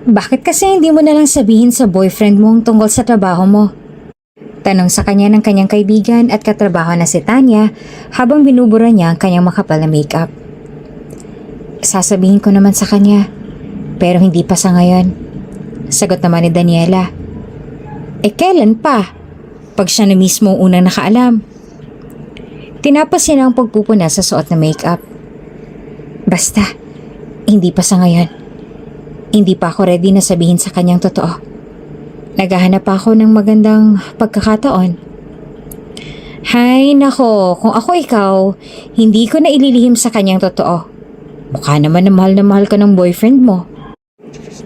Bakit kasi hindi mo na lang sabihin sa boyfriend mong tungkol sa trabaho mo? Tanong sa kanya ng kanyang kaibigan at katrabaho na si Tanya habang binubura niya ang kanyang makapal na makeup. Sasabihin ko naman sa kanya, pero hindi pa sa ngayon. Sagot naman ni Daniela. Kailan pa? Pag siya na mismo ang unang nakaalam. Tinapos niya ang pagpupuna sa suot na makeup. Basta, hindi pa sa ngayon. Hindi pa ako ready na sabihin sa kanyang totoo. Naghahanap ako ng magandang pagkakataon. Hay nako, kung ako ikaw, hindi ko na ililihim sa kanyang totoo. Mukha naman na mahal ka ng boyfriend mo.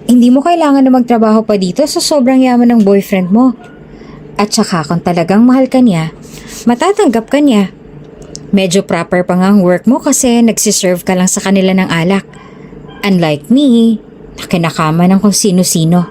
Hindi mo kailangan na magtrabaho pa dito sa sobrang yaman ng boyfriend mo. At saka kung talagang mahal ka niya, matatanggap ka niya. Medyo proper pa nga ang work mo kasi nagsiserve ka lang sa kanila ng alak. Unlike me, nakinakama ng kung sino-sino.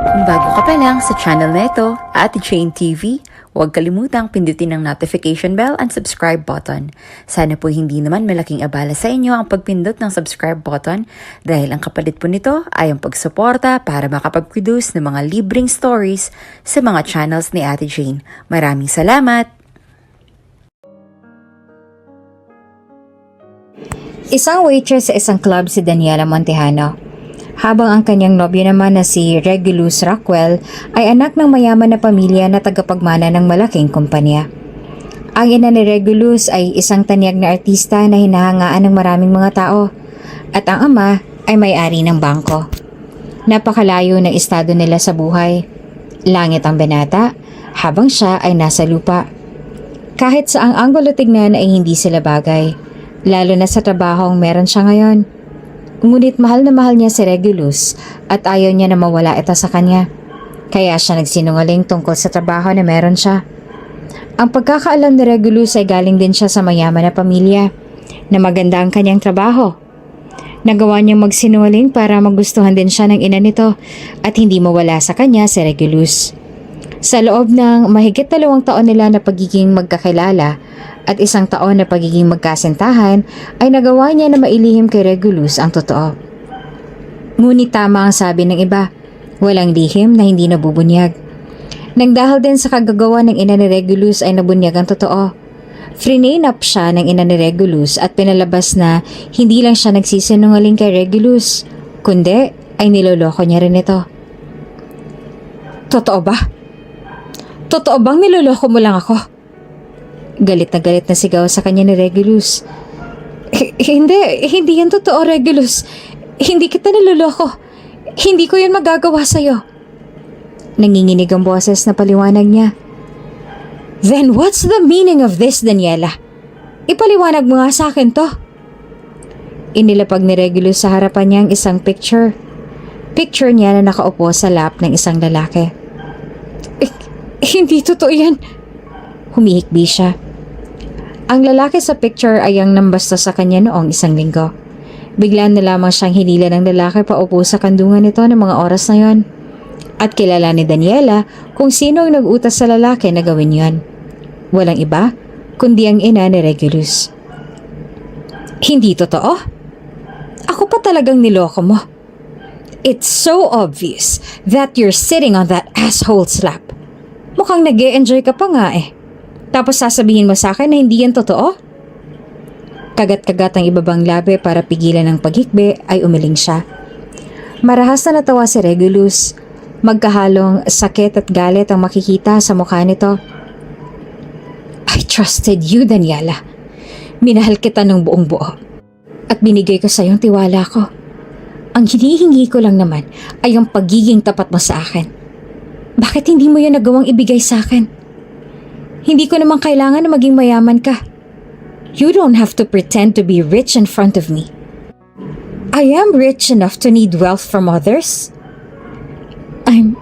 Kung bago ka pa lang sa channel na ito, Ate Jane TV, huwag kalimutang pindutin ang notification bell and subscribe button. Sana po hindi naman malaking abala sa inyo ang pagpindot ng subscribe button dahil ang kapalit po nito ay ang pagsuporta para makapag-produce ng mga libreng stories sa mga channels ni Ate Jane. Maraming salamat! Isang waitress sa isang club si Daniela Montejano. Habang ang kanyang nobyo naman na si Regulus Rockwell ay anak ng mayaman na pamilya na tagapagmana ng malaking kumpanya. Ang ina ni Regulus ay isang tanyag na artista na hinahangaan ng maraming mga tao at ang ama ay may-ari ng bangko. Napakalayo ng estado nila sa buhay. Langit ang binata habang siya ay nasa lupa. Kahit sa ang anggulo tignan ay hindi sila bagay, lalo na sa trabahong meron siya ngayon. Ngunit mahal na mahal niya si Regulus at ayaw niya na mawala ito sa kanya. Kaya siya nagsinungaling tungkol sa trabaho na meron siya. Ang pagkakaalam ni Regulus ay galing din siya sa mayaman na pamilya na maganda ang kanyang trabaho. Nagawa niyang magsinungaling para magustuhan din siya ng ina nito at hindi mawala sa kanya si Regulus. Sa loob ng mahigit 2 taon nila na pagiging magkakilala at 1 taon na pagiging magkasintahan ay nagawa niya na mailihim kay Regulus ang totoo. Ngunit tama ang sabi ng iba, walang lihim na hindi nabubunyag. Nang dahil din sa kagagawa ng ina ni Regulus ay nabunyag ang totoo. Frinain up siya ng ina ni Regulus at pinalabas na hindi lang siya nagsisinungaling kay Regulus, kundi ay niloloko niya rin ito. Totoo ba? Totoo bang niloloko mo lang ako? Galit na sigaw sa kanya ni Regulus. Hindi yan totoo, Regulus. Hindi kita niloloko. Hindi ko yan magagawa sa'yo. Nanginginig ang boses na paliwanag niya. Then what's the meaning of this, Daniela? Ipaliwanag mo nga sa akin to. Inilapag ni Regulus sa harapan niya ang isang picture. Picture niya na nakaupo sa lap ng isang lalaki. Hindi totoo yan. Humihikbi siya. Ang lalaki sa picture ay ang nambasta sa kanya noong 1 linggo. Bigla na lamang siyang hinila ng lalaki paupo sa kandungan nito ng mga oras na yon. At kilala ni Daniela kung sino ang nag-utas sa lalaki na gawin yon. Walang iba, kundi ang ina ni Regulus. Hindi totoo? Ako pa talagang niloko mo. It's so obvious that you're sitting on that asshole slap. Mukhang nag-e-enjoy ka pa nga eh. Tapos sasabihin mo sa akin na hindi yan totoo? Kagat-kagat ang ibabang labi para pigilan ang paghikbi ay umiling siya. Marahas na natawa si Regulus. Magkahalong sakit at galit ang makikita sa mukha nito. I trusted you, Daniela. Minahal kita ng buong buo. At binigay ko sa iyong tiwala ko. Ang hinihingi ko lang naman ay ang pagiging tapat mo sa akin. Bakit hindi mo yan nagawang ibigay sa akin? Hindi ko naman kailangan na maging mayaman ka. You don't have to pretend to be rich in front of me. I am rich enough to need wealth from others. I'm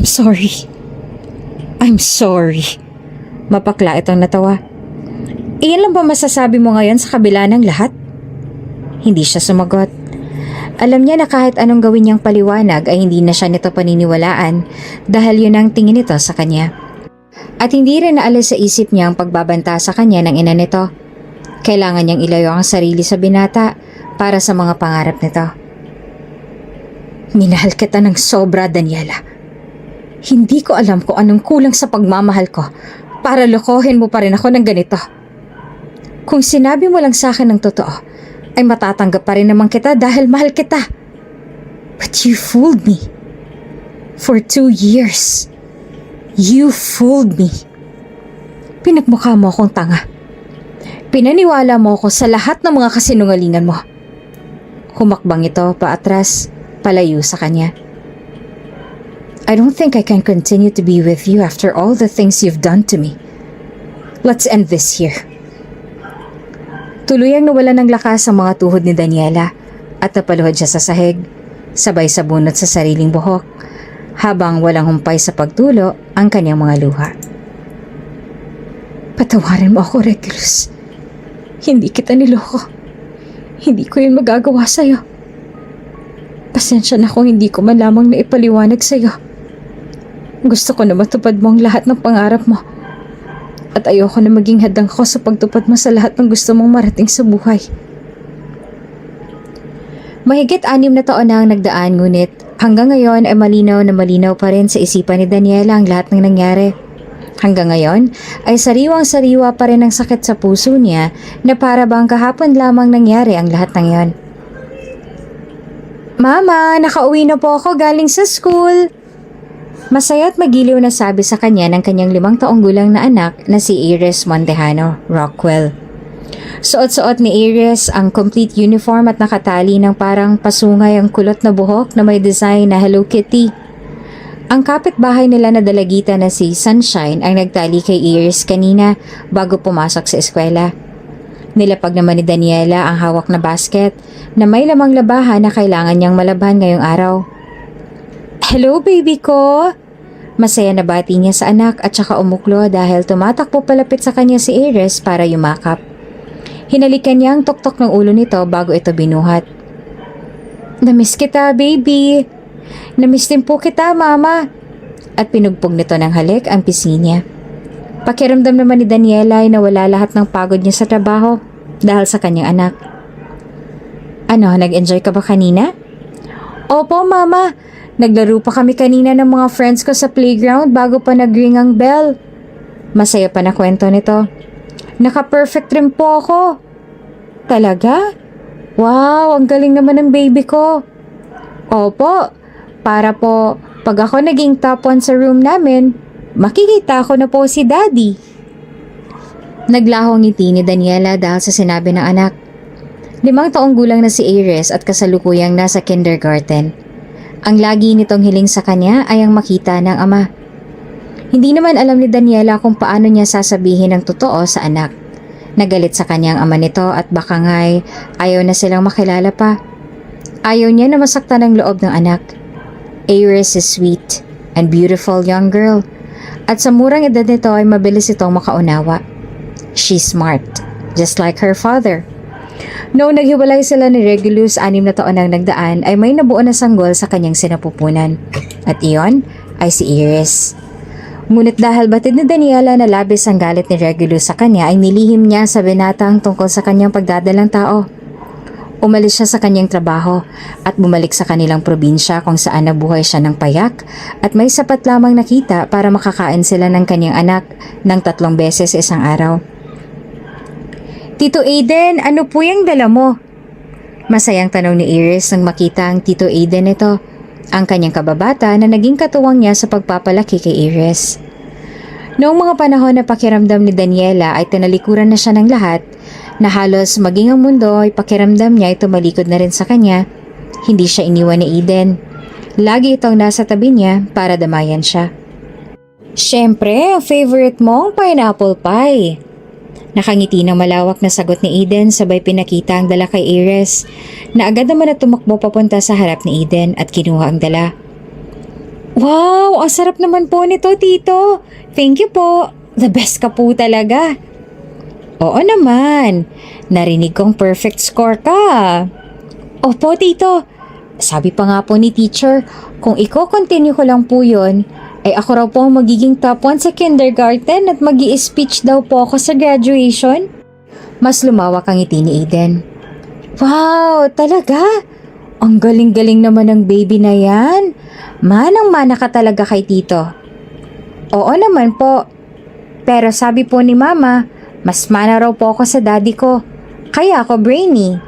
sorry. I'm sorry. Mapakla itong natawa. Iyan lang ba masasabi mo ngayon sa kabila ng lahat? Hindi siya sumagot. Alam niya na kahit anong gawin niyang paliwanag ay hindi na siya nito paniniwalaan dahil yun ang tingin nito sa kanya. At hindi rin naalis sa isip niya ang pagbabanta sa kanya ng ina nito. Kailangan niyang ilayo ang sarili sa binata para sa mga pangarap nito. Minahal kita ng sobra, Daniela. Hindi ko alam kung anong kulang sa pagmamahal ko para lokohin mo pa rin ako ng ganito. Kung sinabi mo lang sa akin ng totoo, ay matatanggap pa rin naman kita dahil mahal kita. But you fooled me. For 2 years. You fooled me. Pinagmukha mo akong tanga. Pinaniwala mo ako sa lahat ng mga kasinungalingan mo. Humakbang ito paatras, palayo sa kanya. I don't think I can continue to be with you after all the things you've done to me. Let's end this here. Tuluyang nawala ng lakas ang mga tuhod ni Daniela at napaluhod siya sa sahig, sabay sa bunot sa sariling buhok, habang walang humpay sa pagtulo ang kanyang mga luha. Patawarin mo ako, Regulus. Hindi kita niloko. Hindi ko yun magagawa sa'yo. Pasensya na kung hindi ko man lamang naipaliwanag sa'yo. Gusto ko na matupad mo ang lahat ng pangarap mo. At ayoko na maging hadang ko sa pagtupad mo sa lahat ng gusto mong marating sa buhay. Mahigit 6 na taon na ang nagdaan, ngunit hanggang ngayon ay malinaw na malinaw pa rin sa isipan ni Daniela ang lahat ng nangyari. Hanggang ngayon ay sariwang-sariwa pa rin ang sakit sa puso niya na para bang kahapon lamang nangyari ang lahat ng yon. Mama, nakauwi na po ako galing sa school. Masaya at magiliw na sabi sa kanya ng kanyang 5 taong gulang na anak na si Iris Montejano Rockwell. Suot-suot ni Iris ang complete uniform at nakatali ng parang pasungay ang kulot na buhok na may design na Hello Kitty. Ang kapitbahay nila na dalagita na si Sunshine ang nagtali kay Iris kanina bago pumasok sa eskwela. Nilapag naman ni Daniela ang hawak na basket na may lamang labahan na kailangan niyang malabhan ngayong araw. Hello, baby ko! Masaya na bati niya sa anak at saka umuklo dahil tumatakbo palapit sa kanya si Iris para yumakap. Hinalikan niya ang tuktok ng ulo nito bago ito binuhat. Namiss kita, baby! Namiss din po kita, mama! At pinugpog nito ng halik ang pisngi niya. Pakiramdam naman ni Daniela ay nawala lahat ng pagod niya sa trabaho dahil sa kanyang anak. Ano, nag-enjoy ka ba kanina? Opo, mama! Naglaro pa kami kanina ng mga friends ko sa playground bago pa nag-ring ang bell. Masaya pa na kwento nito. Naka-perfect rin po ako. Talaga? Wow, ang galing naman ng baby ko. Opo, para po pag ako naging top 1 sa room namin, makikita ko na po si Daddy. Naglahong ngiti ni Daniela dahil sa sinabi ng anak. 5 taong gulang na si Iris at kasalukuyang nasa kindergarten. Ang lagi nitong hiling sa kanya ay ang makita ng ama. Hindi naman alam ni Daniela kung paano niya sasabihin ang totoo sa anak. Nagalit sa kanyang ama nito at baka nga'y ayaw na silang makilala pa. Ayaw niya na masaktan ang loob ng anak. Iris is sweet and beautiful young girl. At sa murang edad nito ay mabilis itong makaunawa. She's smart, just like her father. Noong naghiwalay sila ni Regulus 6 na taon ang nagdaan ay may nabuo na sanggol sa kanyang sinapupunan. At iyon ay si Iris. Ngunit dahil batid ni Daniela na labis ang galit ni Regulus sa kanya ay nilihim niya sa binatang tungkol sa kanyang pagdadalang tao. Umalis siya sa kanyang trabaho at bumalik sa kanilang probinsya kung saan nabuhay siya ng payak at may sapat lamang nakita para makakain sila ng kanyang anak ng 3 beses sa isang araw. Tito Aiden, ano po yung dala mo? Masayang tanong ni Iris nang makita ang Tito Aiden nito, ang kanyang kababata na naging katuwang niya sa pagpapalaki kay Iris. Noong mga panahon na pakiramdam ni Daniela ay tinalikuran na siya ng lahat, na halos maging ang mundo ay pakiramdam niya ay tumalikod na rin sa kanya, hindi siya iniwan ni Aiden. Lagi itong nasa tabi niya para damayan siya. Siyempre, ang favorite mo ang pineapple pie. Nakangiti ng malawak na sagot ni Aiden sabay pinakita ang dala kay Iris na agad naman na tumakbo papunta sa harap ni Aiden at kinuha ang dala. Wow! Ang sarap naman po nito, Tito! Thank you po! The best ka po talaga! Oo naman! Narinig kong perfect score ka! Opo, Tito! Sabi pa nga po ni teacher, kung i-continue ko lang po yun, ay ako raw po ang magiging top 1 sa kindergarten at mag-i-speech daw po ako sa graduation. Mas lumawak ang ngiti ni Aiden. Wow, talaga? Ang galing-galing naman ng baby na yan. Manang-mana ka talaga kay tito. Oo naman po. Pero sabi po ni mama, mas mana raw po ako sa daddy ko. Kaya ako brainy.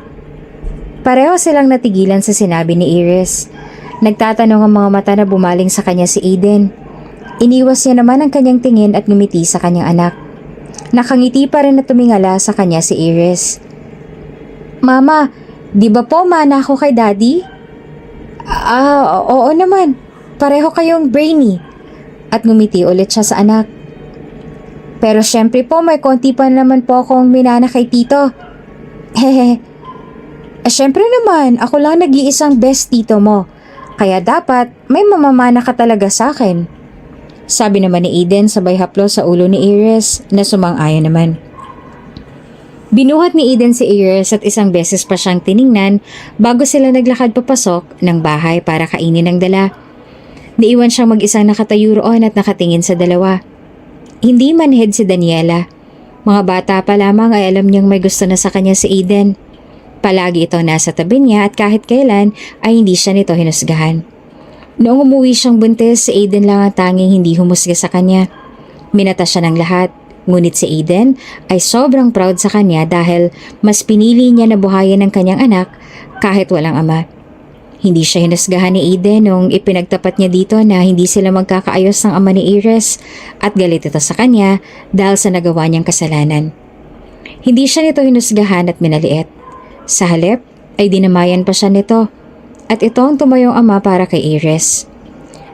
Pareho silang natigilan sa sinabi ni Iris. Nagtatanong ang mga mata na bumaling sa kanya si Aiden. Iniwas niya naman ang kanyang tingin at ngumiti sa kanyang anak. Nakangiti pa rin na tumingala sa kanya si Iris. Mama, di ba po mana ako kay daddy? Oo naman. Pareho kayong brainy. At ngumiti ulit siya sa anak. Pero syempre po may konti pa naman po akong minana kay tito. Hehe. Syempre naman, ako lang nag-iisang best tito mo. Kaya dapat may mamamana ka talaga sa akin. Sabi naman ni Aiden sabay haplo sa ulo ni Iris na sumang-ayon naman. Binuhat ni Aiden si Iris at isang beses pa siyang tiningnan bago sila naglakad papasok ng bahay para kainin ang dala. Naiwan siyang mag-isang nakatayo roon at nakatingin sa dalawa. Hindi manhid si Daniela. Mga bata pa lamang ay alam niyang may gusto na sa kanya si Aiden. Palagi ito nasa tabi niya at kahit kailan ay hindi siya nito hinusgahan. Noong umuwi siyang buntis, si Aiden lang ang tanging hindi humusga sa kanya. Minata siya ng lahat, ngunit si Aiden ay sobrang proud sa kanya dahil mas pinili niya na buhayin ang kanyang anak kahit walang ama. Hindi siya hinusgahan ni Aiden nung ipinagtapat niya dito na hindi sila magkakaayos ng ama ni Iris at galit ito sa kanya dahil sa nagawa niyang kasalanan. Hindi siya nito hinusgahan at minaliit. Sa halip ay dinamayan pa siya nito at ito ang tumayong ama para kay Iris.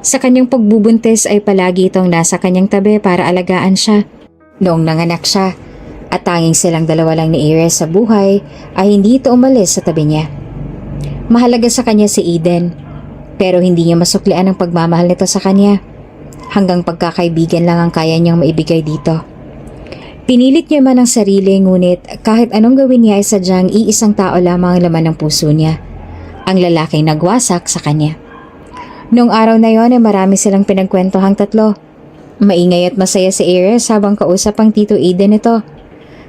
Sa kanyang pagbubuntis ay palagi itong nasa kanyang tabi para alagaan siya. Noong nanganak siya at tanging silang dalawa lang ni Iris sa buhay ay hindi ito umalis sa tabi niya. Mahalaga sa kanya si Aiden pero hindi niya masuklian ang pagmamahal nito sa kanya. Hanggang pagkakaibigan lang ang kaya niyang maibigay dito. Pinilit niya man ang sarili ngunit kahit anong gawin niya ay sadyang iisang tao lamang ang laman ng puso niya. Ang lalaking nagwasak sa kanya. Noong araw na yon ay marami silang pinagkwentuhang tatlo. Maingay at masaya si Iris habang kausap ang tito Aiden nito.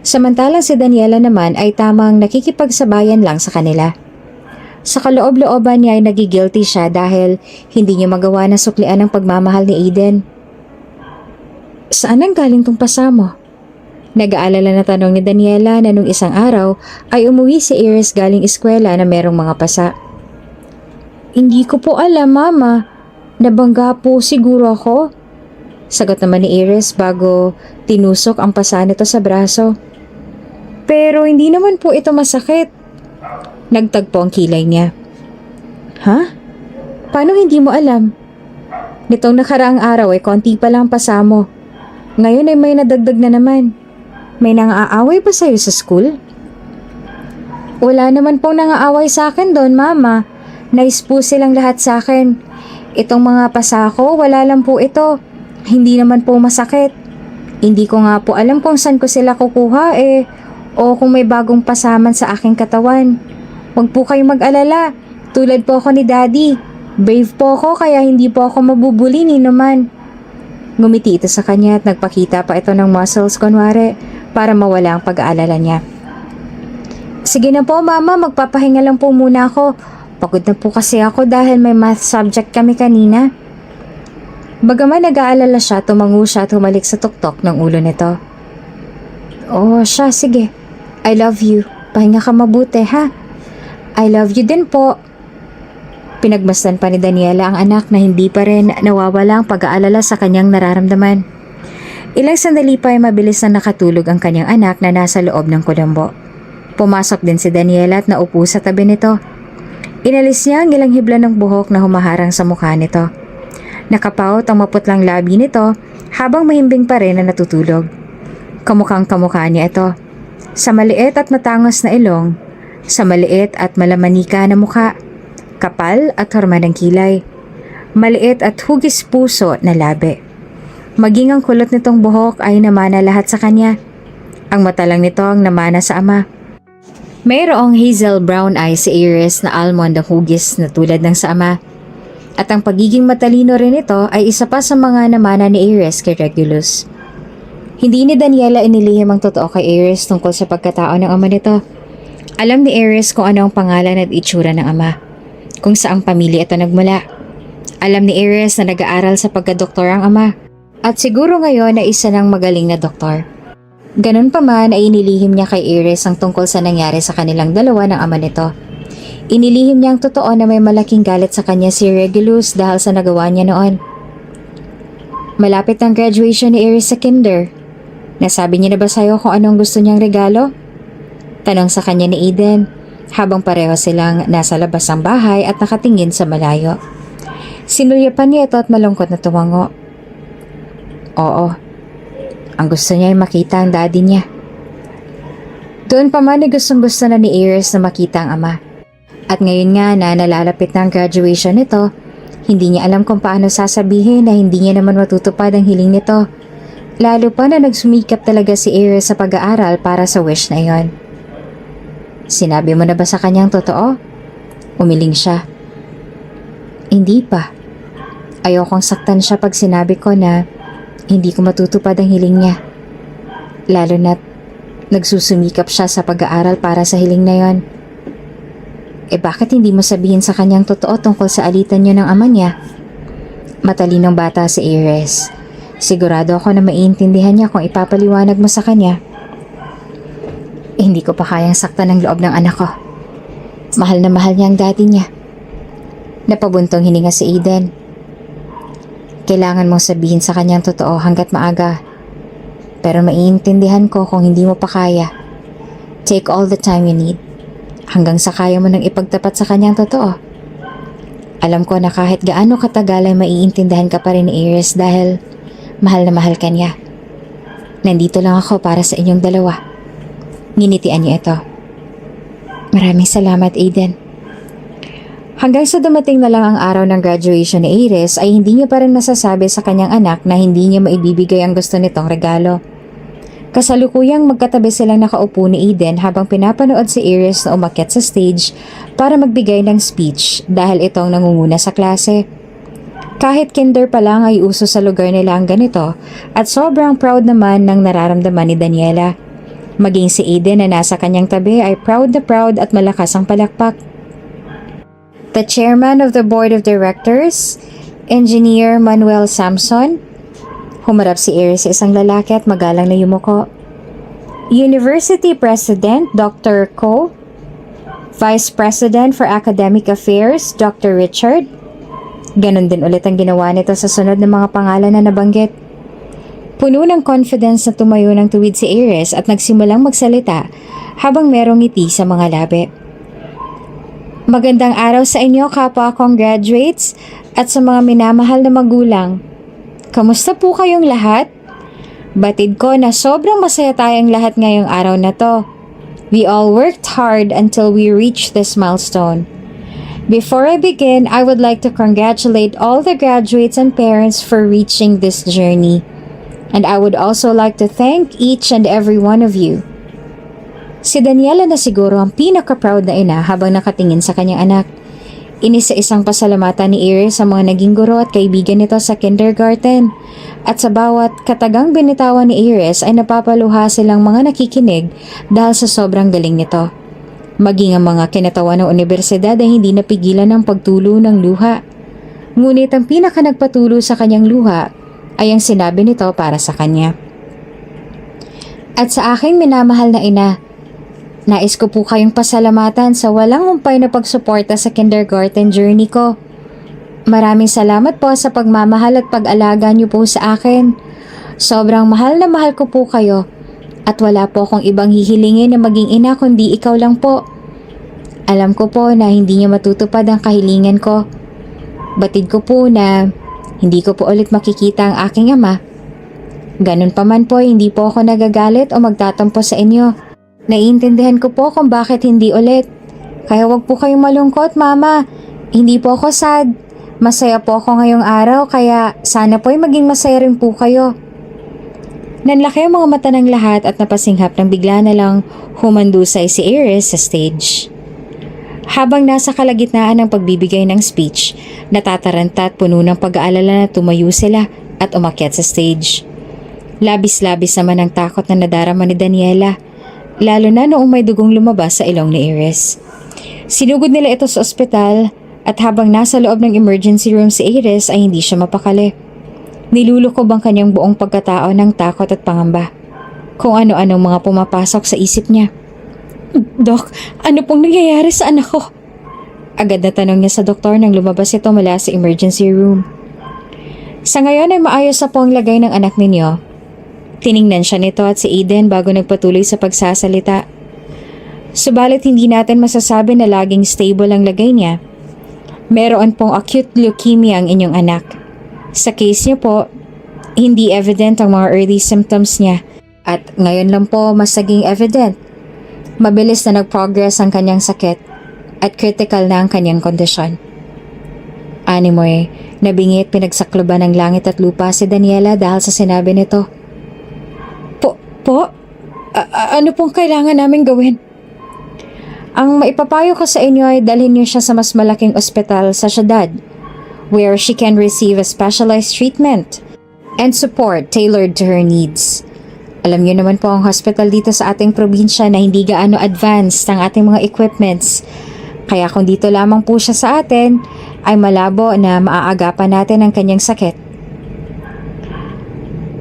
Samantalang si Daniela naman ay tamang nakikipagsabayan lang sa kanila. Sa kaloob-looban niya ay nagigilty siya dahil hindi niya magawa na suklian ang pagmamahal ni Aiden. Saan ang galing tong pasamo? Nag-aalala na tanong ni Daniela na nung isang araw ay umuwi si Iris galing eskwela na merong mga pasa. Hindi ko po alam, Mama. Nabangga po siguro ako. Sagot naman ni Iris bago tinusok ang pasa nito sa braso. Pero hindi naman po ito masakit. Nagtagpo ang kilay niya. Ha? Paano hindi mo alam? Nitong nakaraang araw ay konti pa lang pasa mo. Ngayon ay may nadagdag na naman. May nang-aaway ba sa'yo sa school? Wala naman pong nang-aaway sa akin doon, Mama. Nice po silang lahat sa akin. Itong mga pasa ko, wala lang po ito. Hindi naman po masakit. Hindi ko nga po alam kung saan ko sila kukuha o kung may bagong pasaman sa aking katawan. Huwag po kayong mag-alala. Tulad po ako ni Daddy. Brave po ako kaya hindi po ako mabubuli ni naman. Ngumiti ito sa kanya at nagpakita pa ito ng muscles kunwari para mawala ang pag-aalala niya. Sige na po, Mama, magpapahinga lang po muna ako. Pagod na po kasi ako dahil may math subject kami kanina. Bagaman nag-aalala siya, tumango siya at humalik sa tuktok ng ulo nito. Oh, siya, sige. I love you. Pahinga ka mabuti, ha? I love you din po. Pinagmasdan pa ni Daniela ang anak na hindi pa rin nawawala ang pag-aalala sa kanyang nararamdaman. Ilang sandali pa ay mabilis na nakatulog ang kanyang anak na nasa loob ng kulambo. Pumasok din si Daniela at naupo sa tabi nito. Inalis niya ang ilang hibla ng buhok na humaharang sa mukha nito. Nakapaot ang maputlang labi nito habang mahimbing pa rin na natutulog. Kamukhang kamukha niya ito. Sa maliit at matangos na ilong, sa maliit at malamanika na mukha, kapal at horma ng kilay, maliit at hugis puso na labi. Maging ang kulot nitong buhok ay namana lahat sa kanya. Ang mata lang nito ang namana sa ama. Mayroong hazel brown eyes si Iris na almond ang hugis na tulad ng sa ama. At ang pagiging matalino rin ito ay isa pa sa mga namana ni Iris kay Regulus. Hindi ni Daniela inilihim ang totoo kay Iris tungkol sa pagkatao ng ama nito. Alam ni Aries kung ano ang pangalan at itsura ng ama, kung saang pamilya ito nagmula. Alam ni Aries na nag-aaral sa pagkadoktor ang ama, at siguro ngayon na isa ng magaling na doktor. Ganun pa man ay inilihim niya kay Aries ang tungkol sa nangyari sa kanilang dalawa ng ama nito. Inilihim niya ang totoo na may malaking galit sa kanya si Regulus dahil sa nagawa niya noon. Malapit ang graduation ni Aries sa kinder. Nasabi niya na ba sa'yo kung anong gusto niyang regalo? Tanong sa kanya ni Eden habang pareho silang nasa labas ng bahay at nakatingin sa malayo. Sinulyapan niya ito at malungkot na tumango. Oo, ang gusto niya ay makita ang daddy niya. Doon pa man ay gustong-gusto na ni Aries na makita ang ama. At ngayon nga na nalalapit na ang graduation nito, hindi niya alam kung paano sasabihin na hindi niya naman matutupad ang hiling nito. Lalo pa na nagsumikap talaga si Aries sa pag-aaral para sa wish na iyon. Sinabi mo na ba sa kanyang totoo? Umiling siya. Hindi pa. Ayokong saktan siya pag sinabi ko na hindi ko matutupad ang hiling niya. Lalo na't nagsusumikap siya sa pag-aaral para sa hiling na yon. Bakit hindi mo sabihin sa kanyang totoo tungkol sa alitan niyo ng ama niya? Matalinong bata si Aries. Sigurado ako na maiintindihan niya kung ipapaliwanag mo sa kanya. Hindi ko pa kayang saktan ang loob ng anak ko. Mahal na mahal niya ang daddy niya. Napabuntong hininga si Eden. Kailangan mong sabihin sa kanyang totoo hanggat maaga. Pero maiintindihan ko kung hindi mo pa kaya. Take all the time you need. Hanggang sa kaya mo nang ipagtapat sa kanyang totoo. Alam ko na kahit gaano katagal ay maiintindihan ka pa rin ni Aries dahil mahal na mahal ka niya. Nandito lang ako para sa inyong dalawa. Nginitian niya ito. Maraming salamat, Aiden. Hanggang sa dumating na lang ang araw ng graduation ni Aries ay hindi niya pa rin masasabi sa kanyang anak na hindi niya maibibigay ang gusto nitong regalo. Kasalukuyang magkatabi silang nakaupo ni Eden habang pinapanood si Aries na umakyat sa stage para magbigay ng speech dahil itong nangunguna sa klase. Kahit kinder pa lang ay uso sa lugar nila ang ganito at sobrang proud naman ng nararamdaman ni Daniela. Maging si Eden na nasa kanyang tabi ay proud at malakas ang palakpak. The chairman of the board of directors, Engineer Manuel Samson. Humarap si Aries sa isang lalaki at magalang na yumuko. University President Dr. Ko. Vice President for Academic Affairs Dr. Richard. Ganon din ulit ang ginawa nito sa sunod ng mga pangalan na nabanggit. Puno ng confidence na tumayo ng tuwid si Aries at nagsimulang magsalita habang merong ngiti sa mga labi. Magandang araw sa inyo kapwa kong graduates at sa mga minamahal na magulang. Kamusta po kayong lahat? Batid ko na sobrang masaya tayong lahat ngayong araw na to. We all worked hard until we reached this milestone. Before I begin, I would like to congratulate all the graduates and parents for reaching this journey. And I would also like to thank each and every one of you. Si Daniela na siguro ang pinaka-proud na ina habang nakatingin sa kanyang anak. Inisa-isang pasalamatan ni Aries sa mga naging guro at kaibigan nito sa kindergarten. At sa bawat katagang binitawan ni Aries ay napapaluha silang mga nakikinig dahil sa sobrang galing nito. Maging ang mga kinatawan ng universidad ay hindi napigilan ng pagtulo ng luha. Ngunit ang pinaka nagpatulo sa kanyang luha ay ang sinabi nito para sa kanya. At sa aking minamahal na ina, nais ko po kayong pasalamatan sa walang humpay na pagsuporta sa kindergarten journey ko. Maraming salamat po sa pagmamahal at pag-alaga niyo po sa akin. Sobrang mahal na mahal ko po kayo at wala po akong ibang hihilingin na maging ina kundi ikaw lang po. Alam ko po na hindi niyo matutupad ang kahilingan ko. Batid ko po na hindi ko po ulit makikita ang aking ama. Ganun pa man po, hindi po ako nagagalit o magtatampo sa inyo. Naiintindihan ko po kung bakit hindi ulit. Kaya wag po kayong malungkot, Mama. Hindi po ako sad. Masaya po ako ngayong araw, kaya sana po ay maging masaya rin po kayo. Nanlaki ang mga mata ng lahat at napasinghap nang bigla na lang humandusay si Aries sa stage. Habang nasa kalagitnaan ng pagbibigay ng speech, natataranta at puno ng pag-aalala na tumayo sila at umakyat sa stage. Labis-labis naman ang takot na nadarama ni Daniela lalo na noong may dugong lumabas sa ilong ni Iris. Sinugod nila ito sa ospital at habang nasa loob ng emergency room si Iris ay hindi siya mapakali. Nilulukob ang kanyang buong pagkatao ng takot at pangamba. Kung ano-anong mga pumapasok sa isip niya. Dok, ano pong nangyayari sa anak ko? Agad na tanong niya sa doktor nang lumabas ito mula sa emergency room. Sa ngayon ay maayos na po ang lagay ng anak ninyo. Tiningnan siya nito at si Aiden bago nagpatuloy sa pagsasalita. Subalit hindi natin masasabi na laging stable ang lagay niya. Meron pong acute leukemia ang inyong anak. Sa case niya po, hindi evident ang mga early symptoms niya. At ngayon lang po mas naging evident. Mabilis na nag-progress ang kanyang sakit at critical na ang kanyang kondisyon. Animoy, nabingit pinagsakloban ng langit at lupa si Daniela dahil sa sinabi nito. Ano pong kailangan namin gawin? Ang maipapayo ko sa inyo ay dalhin niyo siya sa mas malaking ospital sa syudad where she can receive a specialized treatment and support tailored to her needs. Alam niyo naman po ang hospital dito sa ating probinsya na hindi gaano advanced ang ating mga equipments. Kaya kung dito lamang po siya sa atin, ay malabo na maaagapan natin ang kanyang sakit.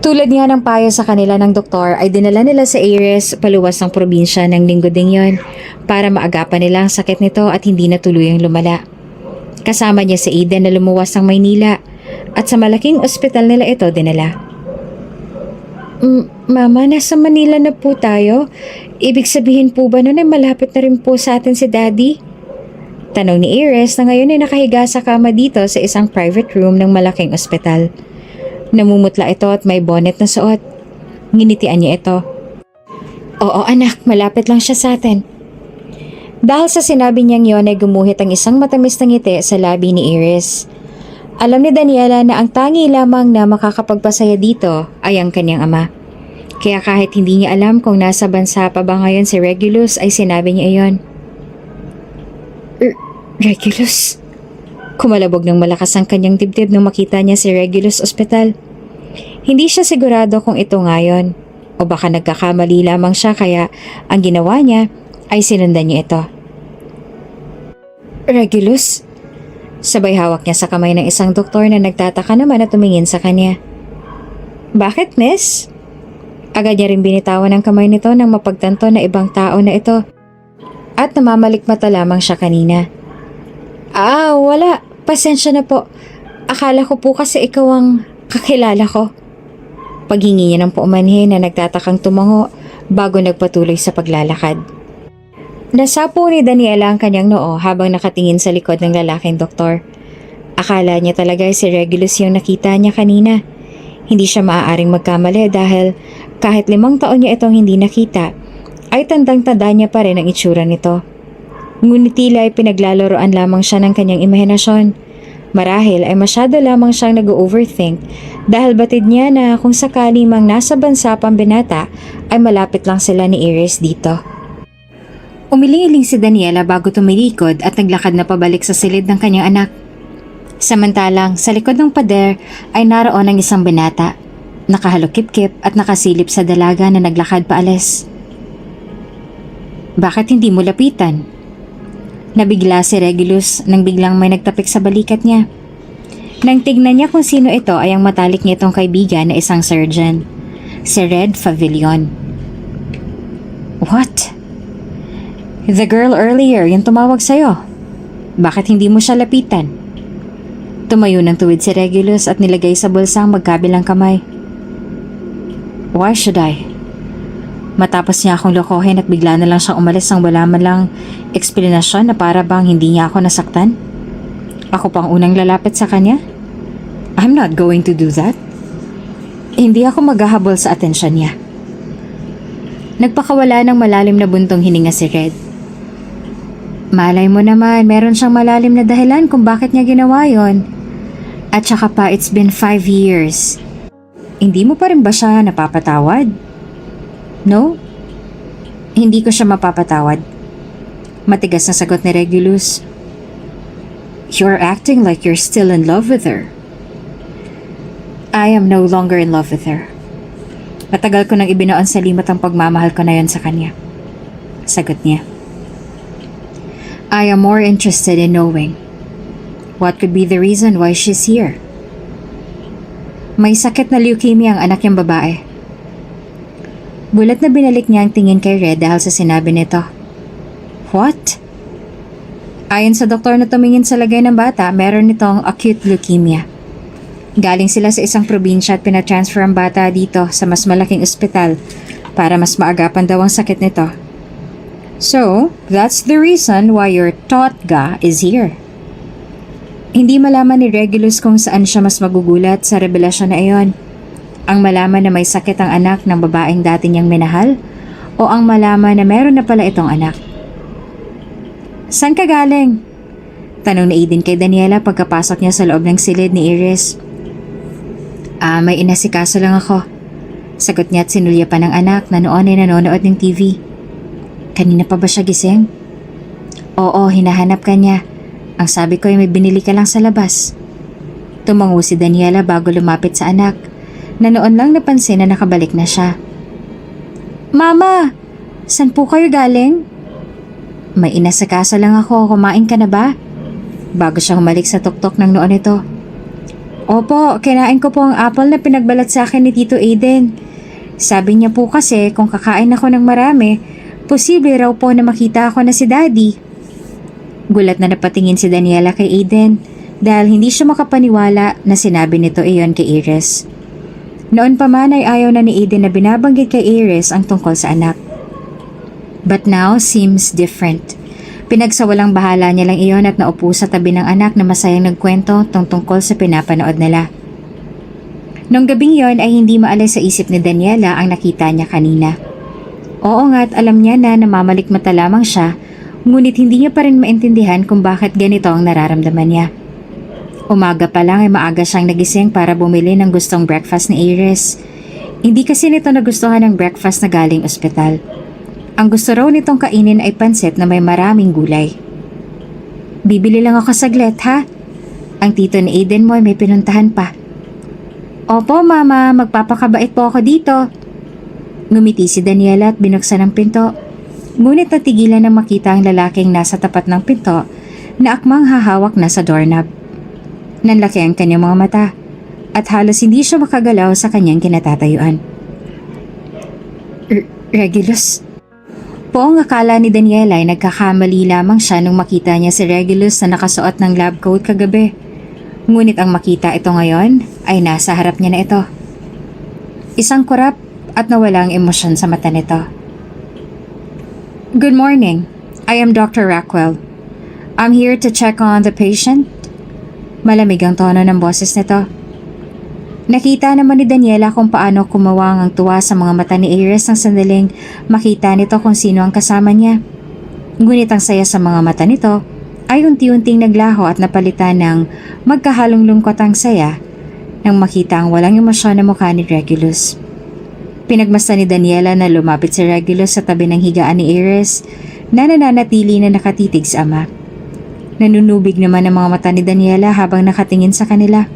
Tulad nga ng payo sa kanila ng doktor ay dinala nila sa Iris paluwas ng probinsya ng linggo ding yon para maagapan nila ang sakit nito at hindi na tuluyang lumala. Kasama niya si Aiden na lumuwas ng Maynila at sa malaking ospital nila ito dinala. Mama, nasa Manila na po tayo. Ibig sabihin po ba nun ay malapit na rin po sa atin si Daddy? Tanong ni Iris na ngayon ay nakahiga sa kama dito sa isang private room ng malaking ospital. Namumutla ito at may bonnet na suot. Nginitian niya ito. Oo anak, malapit lang siya sa atin. Dahil sa sinabi niyang yon ay gumuhit ang isang matamis na ngiti sa labi ni Iris. Alam ni Daniela na ang tangi lamang na makakapagpasaya dito ay ang kanyang ama. Kaya kahit hindi niya alam kung nasa bansa pa ba ngayon si Regulus ay sinabi niya iyon. Regulus? Kumalabog ng malakas ang kanyang dibdib nung makita niya si Regulus Ospital. Hindi siya sigurado kung ito ngayon o baka nagkakamali lamang siya kaya ang ginawa niya ay sinundan niya ito. Regulus? Sabay hawak niya sa kamay ng isang doktor na nagtataka naman at tumingin sa kanya. Bakit, miss? Agad niya rin binitawan ang kamay nito nang mapagtanto na ibang tao na ito. At namamalikmata lamang siya kanina. Wala. Pasensya na po. Akala ko po kasi ikaw ang kakilala ko. Paghingi niya ng paumanhin na nagtatakang tumango bago nagpatuloy sa paglalakad. Nasapo ni Daniela ang kanyang noo habang nakatingin sa likod ng lalaking doktor. Akala niya talaga si Regulus yung nakita niya kanina. Hindi siya maaaring magkamali dahil kahit 5 taon niya itong hindi nakita, ay tandang-tanda niya pa rin ang itsura nito. Ngunit tila ay pinaglalaroan lamang siya ng kanyang imahinasyon. Marahil ay masyado lamang siyang nag-overthink dahil batid niya na kung sakali mang nasa bansa pang binata ay malapit lang sila ni Iris dito. Umiling-iling si Daniela bago tumilikod at naglakad na pabalik sa silid ng kanyang anak. Samantalang sa likod ng pader ay naroon ang isang binata, nakahalukip-kip at nakasilip sa dalaga na naglakad paalis. Bakit hindi mo lapitan? Nabigla si Regulus nang biglang may nagtapik sa balikat niya. Nang tignan niya kung sino ito ay ang matalik niya itong kaibigan na isang surgeon, si Red Favillon. What? The girl earlier, yung tumawag sa'yo. Bakit hindi mo siya lapitan? Tumayo ng tuwid si Regulus at nilagay sa bulsa ang magkabilang kamay. Why should I? Matapos niya akong lokohin at bigla na lang siyang umalis nang wala man lang eksplanasyon na para bang hindi niya ako nasaktan. Ako pang unang lalapit sa kanya? I'm not going to do that. Hindi ako maghahabol sa atensyon niya. Nagpakawala ng malalim na buntong hininga si Red. Malay mo naman, meron siyang malalim na dahilan kung bakit niya ginawa yon. At saka pa, it's been 5 years. Hindi mo pa rin ba siya napapatawad? No? Hindi ko siya mapapatawad. Matigas na sagot ni Regulus. You're acting like you're still in love with her. I am no longer in love with her. Matagal ko nang ibinoon sa limot ang pagmamahal ko na yon sa kanya. Sagot niya. I am more interested in knowing what could be the reason why she's here. May sakit na leukemia ang anak niyang babae. Bulat na binalik niya ang tingin kay Red dahil sa sinabi nito. What? Ayon sa doktor na tumingin sa lagay ng bata, meron nitong acute leukemia. Galing sila sa isang probinsya at pinatransfer ang bata dito sa mas malaking ospital para mas maagapan daw ang sakit nito. So, that's the reason why your Totga is here. Hindi malaman ni Regulus kung saan siya mas magugulat sa revelasyon na iyon. Ang malaman na may sakit ang anak ng babaeng dati niyang minahal o ang malaman na meron na pala itong anak. Saan ka galing? Tanong ni Aiden kay Daniela pagkapasok niya sa loob ng silid ni Iris. May inasikaso lang ako. Sagot niya at sinulya pa ng anak na noon ay nanonood ng TV. Kanina pa ba siya gising? Oo, hinahanap ka niya. Ang sabi ko ay may binili ka lang sa labas. Tumango si Daniela bago lumapit sa anak na noon lang napansin na nakabalik na siya. Mama, saan po kayo galing? May inasikaso lang ako, kumain ka na ba? Bago siya humalik sa tuktok ng noon ito. Opo, kinain ko po ang apple na pinagbalat sa akin ni Tito Aiden. Sabi niya po kasi kung kakain ako ng marami, posible raw po na makita ako na si Daddy. Gulat na napatingin si Daniela kay Aiden dahil hindi siya makapaniwala na sinabi nito iyon kay Iris. Noon pa man ay ayaw na ni Aiden na binabanggit kay Iris ang tungkol sa anak. But now seems different. Pinagsawalang bahala niya lang iyon at naupo sa tabi ng anak na masayang nagkwento tungkol sa pinapanood nila. Nung gabing yon ay hindi maalis sa isip ni Daniela ang nakita niya kanina. Oo nga at alam niya na namamalikmata lamang siya, ngunit hindi niya pa rin maintindihan kung bakit ganito ang nararamdaman niya. Umaga pa lang ay maaga siyang nagising para bumili ng gustong breakfast ni Iris. Hindi kasi nito nagustuhan ng breakfast na galing ospital. Ang gusto raw nitong kainin ay pansit na may maraming gulay. Bibili lang ako saglit ha? Ang tito ni Aiden mo ay may pinuntahan pa. Opo mama, magpapakabait po ako dito. Ngumiti si Daniela at binuksan ang pinto. Ngunit natigilan nang makita ang lalaking nasa tapat ng pinto na akmang hahawak na sa doorknob. Nanlaki ang kanyang mga mata at halos hindi siya makagalaw sa kanyang kinatatayuan. Regulus? Poong akala ni Daniela ay nagkakamali lamang siya nung makita niya si Regulus na nakasuot ng lab coat kagabi. Ngunit ang makita ito ngayon ay nasa harap niya na ito. Isang kurap at nawalang emosyon sa mata nito. Good morning. I am Dr. Rockwell. I'm here to check on the patient. Malamig ang tono ng boses nito. Nakita naman ni Daniela kung paano kumawang ang tuwa sa mga mata ni Iris nang sandaling makita nito kung sino ang kasama niya. Ngunit ang saya sa mga mata nito ay unti-unting naglaho at napalitan ng magkahalong lungkot ang saya nang makita ang walang emosyon na mukha ni Regulus. Pinagmasdan ni Daniela na lumapit si Regulus sa tabi ng higaan ni Iris na nananatili na nakatitig sa ama. Nanunubig naman ang mga mata ni Daniela habang nakatingin sa kanila.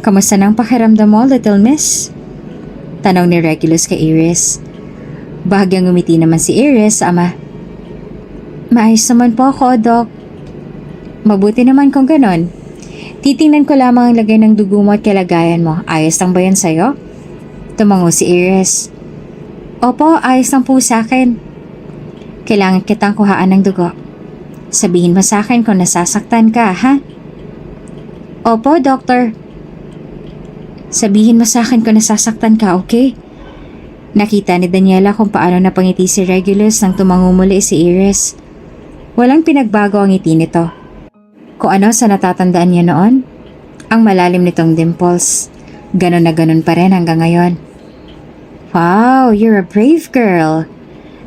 Kamusta nang pakiramdam mo, little miss? Tanong ni Regulus kay Iris. Bahagyang ngumiti naman si Iris sa ama. Maayos naman po ako, Doc. Mabuti naman kung ganon. Titingnan ko lamang ang lagay ng dugo mo at kalagayan mo. Ayos lang ba yan sa'yo? Tumango si Iris. Opo, ayos lang po sa akin. Kailangan kitang kuhaan ng dugo. Sabihin mo sa akin kung nasasaktan ka, ha? Opo, Doctor. Sabihin mo sa akin kung nasasaktan ka, okay? Nakita ni Daniela kung paano napangiti si Regulus nang tumango muli si Iris. Walang pinagbago ang ngiti nito. Kung ano sa natatandaan niya noon, ang malalim nitong dimples. Ganon na ganon pa rin hanggang ngayon. Wow, you're a brave girl.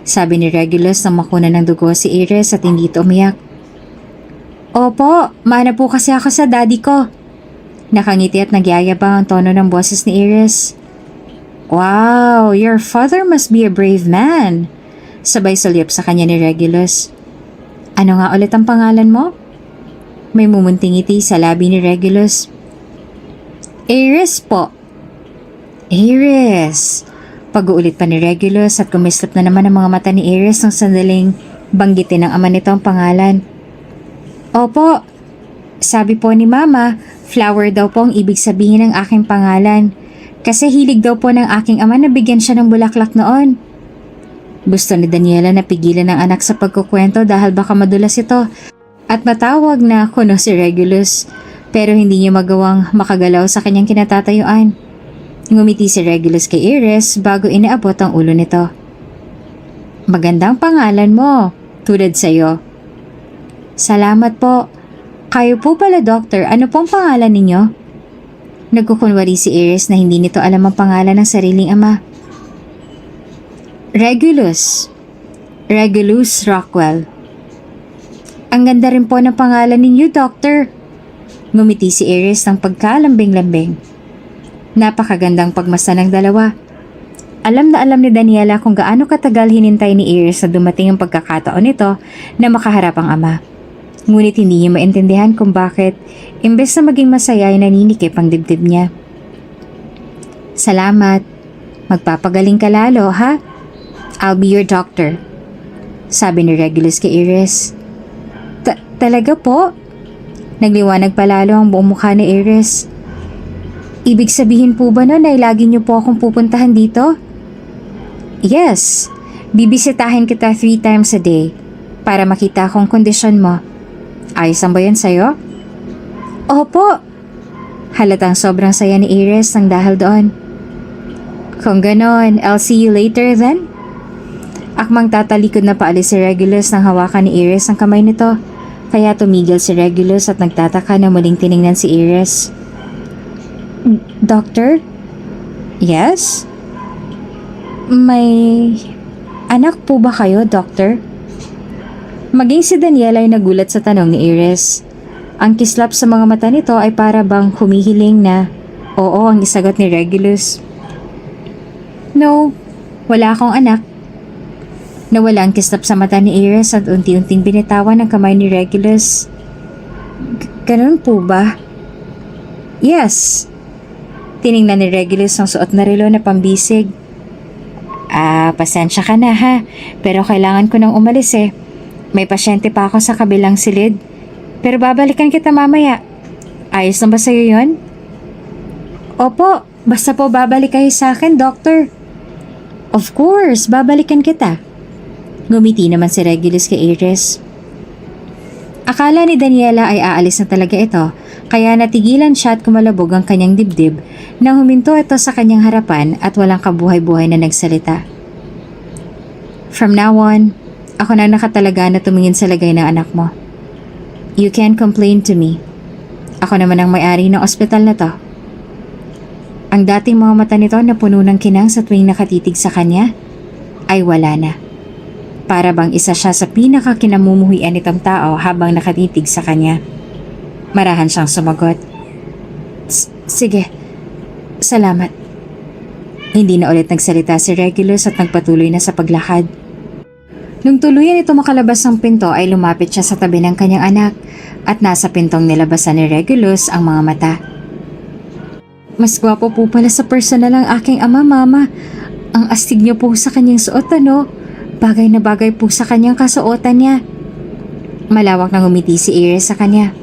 Sabi ni Regulus nang makuna ng dugo si Iris at hindi ito umiyak. Opo, mana po kasi ako sa daddy ko. Nakangiti at nagyayabang ang tono ng boses ni Iris. Wow, your father must be a brave man. Sabay sulyap sa kanya ni Regulus. Ano nga ulit ang pangalan mo? May mumunting ngiti sa labi ni Regulus. Iris po. Iris. Pag-uulit pa ni Regulus at kumislap na naman ang mga mata ni Iris nang sandaling banggitin ng ama nito ang pangalan. Opo, sabi po ni Mama, Flower daw po ang ibig sabihin ng aking pangalan. Kasi hilig daw po ng aking ama na bigyan siya ng bulaklak noon. Gusto ni Daniela na pigilan ng anak sa pagkukwento dahil baka madulas ito at matawag na kuno si Regulus, pero hindi niya magawang makagalaw sa kanyang kinatatayuan. Ngumiti si Regulus kay Iris bago inaabot ang ulo nito. Magandang pangalan mo, tulad sa'yo. Salamat po. Kayo po pala, Doctor. Ano pong pangalan ninyo? Nagkukunwari si Iris na hindi nito alam ang pangalan ng sariling ama. Regulus. Regulus Rockwell. Ang ganda rin po ng pangalan ninyo, Doctor. Ngumiti si Iris ng pagkalambing-lambing. Napakagandang pagmasa ng dalawa. Alam na alam ni Daniela kung gaano katagal hinintay ni Iris na dumating ang pagkakataon nito na makaharap ang ama. Ngunit hindi niya maintindihan kung bakit, imbes na maging masaya ay naninikip ang dibdib niya. Salamat. Magpapagaling ka lalo, ha? I'll be your doctor. Sabi ni Regulus kay Iris. Talaga po? Nagliwanag palalo ang buong mukha ni Iris. Ibig sabihin po ba nun ay lagi niyo po akong pupuntahan dito? Yes, bibisitahin kita 3 times a day para makita akong kondisyon mo. Ayos ang ba yan sa'yo? Opo. Halatang sobrang saya ni Iris nang dahil doon. Kung ganon, I'll see you later then? Akmang tatalikod na paalis si Regulus nang hawakan ni Iris ang kamay nito, kaya tumigil si Regulus at nagtataka na muling tiningnan si Iris. Doctor? Yes? May anak po ba kayo, Doctor? Maging si Daniela ay nagulat sa tanong ni Iris. Ang kislap sa mga mata nito ay para bang humihiling na oo ang isagot ni Regulus. No, wala akong anak. Nawala ang kislap sa mata ni Iris at unti-unting binitawan ang kamay ni Regulus. Ganun po ba? Yes. Tiningnan ni Regulus ang suot na relo na pambisig. Pasensya ka na ha, pero kailangan ko nang umalis eh. May pasyente pa ako sa kabilang silid. Pero babalikan kita mamaya. Ayos na ba sa'yo yun? Opo, basta po babalik kayo sa akin, Doctor. Of course, babalikan kita. Ngumiti naman si Regulus kay Iris. Akala ni Daniela ay aalis na talaga ito, kaya natigilan siya at kumalabog ang kanyang dibdib nang huminto ito sa kanyang harapan at walang kabuhay-buhay na nagsalita. From now on, ako na nakatalaga na tumingin sa lagay ng anak mo. You can't complain to me. Ako naman ang may-ari ng ospital na to. Ang dating mga mata nito na puno ng kinang sa tuwing nakatitig sa kanya ay wala na. Para bang isa siya sa pinakakinamumuhian nitong tao habang nakatitig sa kanya. Marahan siyang sumagot. Sige, salamat. Hindi na ulit nagsalita si Regulus at nagpatuloy na sa paglakad. Nung tuluyan ito makalabas ng pinto ay lumapit siya sa tabi ng kanyang anak at nasa pintong nilabasan ni Regulus ang mga mata. Mas gwapo po pala sa personal ang aking ama, Mama. Ang astig niyo po sa kanyang suot, ano? Bagay na bagay po sa kanyang kasuotan niya. Malawak na ngumiti si Iris sa kanya.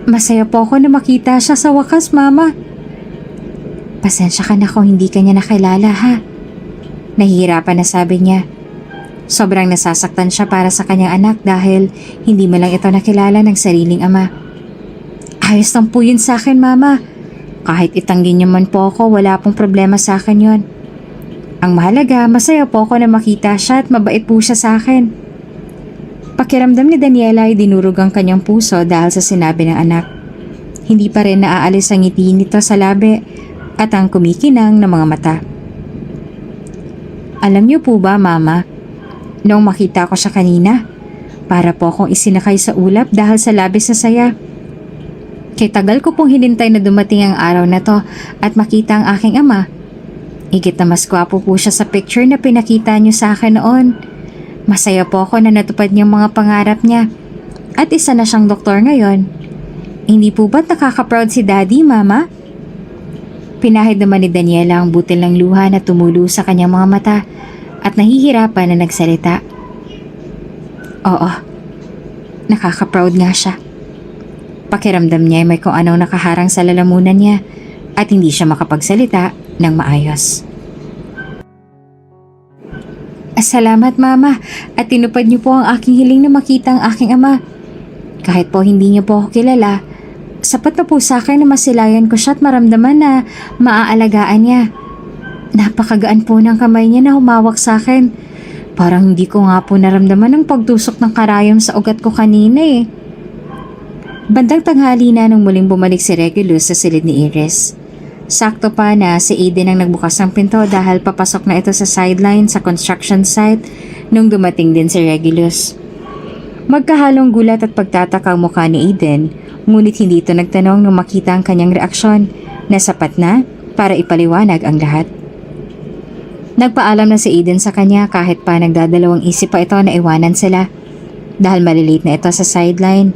Masaya po ako na makita siya sa wakas, Mama. Pasensya ka na kung hindi ka niya nakilala, ha? Nahihirapan na sabi niya. Sobrang nasasaktan siya para sa kanyang anak dahil hindi mo lang ito nakilala ng sariling ama. Ayos lang po yun sa akin, Mama. Kahit itanggi niyo man po ako, wala pong problema sa akin yun. Ang mahalaga, masaya po ako na makita siya at mabait po siya sa akin. Pakiramdam ni Daniela ay dinurog ang kanyang puso dahil sa sinabi ng anak. Hindi pa rin naaalis ang ngiti nito sa labi at ang kumikinang ng mga mata. Alam niyo po ba, Mama, noong makita ko siya kanina, para po akong isinakay sa ulap dahil sa labis na saya. Kay tagal ko pong hinintay na dumating ang araw na to at makita ang aking ama. Higit na mas gwapo po siya sa picture na pinakita niyo sa akin noon. Masaya po ako na natupad niyang mga pangarap niya. At isa na siyang doktor ngayon. Hindi po ba't nakaka-proud si Daddy, Mama? Pinahid naman ni Daniela ang butil ng luha na tumulo sa kanyang mga mata at nahihirapan na nagsalita. Oo, nakaka-proud nga siya. Pakiramdam niya ay may kung anong nakaharang sa lalamunan niya at hindi siya makapagsalita ng maayos. Salamat mama at tinupad niyo po ang aking hiling na makita ang aking ama. Kahit po hindi niyo po ako kilala, sapat na po sa akin na masilayan ko siya at maramdaman na maaalagaan niya. Napakagaan po ng kamay niya na humawak sa akin. Parang hindi ko nga po naramdaman ang pagtusok ng karayom sa ugat ko kanina eh. Bandang tanghali na nung muling bumalik si Regulus sa silid ni Iris. Sakto pa na si Aiden ang nagbukas ng pinto dahil papasok na ito sa sideline sa construction site nung dumating din si Regulus. Magkahalong gulat at pagtataka ang mukha ni Aiden, ngunit hindi ito nagtanong nung makita ang kanyang reaksyon na sapat na para ipaliwanag ang lahat. Nagpaalam na si Aiden sa kanya kahit pa nagdadalawang isip pa ito na iwanan sila dahil malilate na ito sa sideline.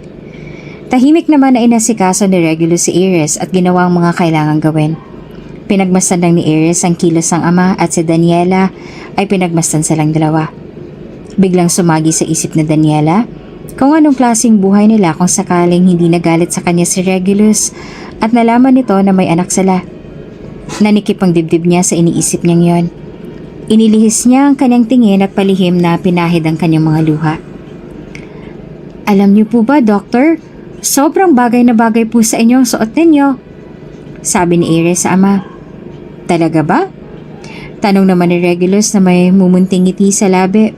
Tahimik naman na inasikaso ni Regulus si Iris at ginawa ang mga kailangang gawin. Pinagmasdan lang ni Iris ang kilos ng ama at si Daniela ay pinagmasdan silang dalawa. Biglang sumagi sa isip ni Daniela kung anong klaseng buhay nila kung sakaling hindi nagalit sa kanya si Regulus at nalaman nito na may anak sila. Nanikip ang dibdib niya sa iniisip niyang yon. Inilihis niya ang kanyang tingin at palihim na pinahid ang kanyang mga luha. Alam niyo po ba, Doctor? Sobrang bagay na bagay po sa inyo ang suot ninyo, sabi ni Iris sa ama. Talaga ba? Tanong naman ni Regulus na may mumunting ngiti sa labi.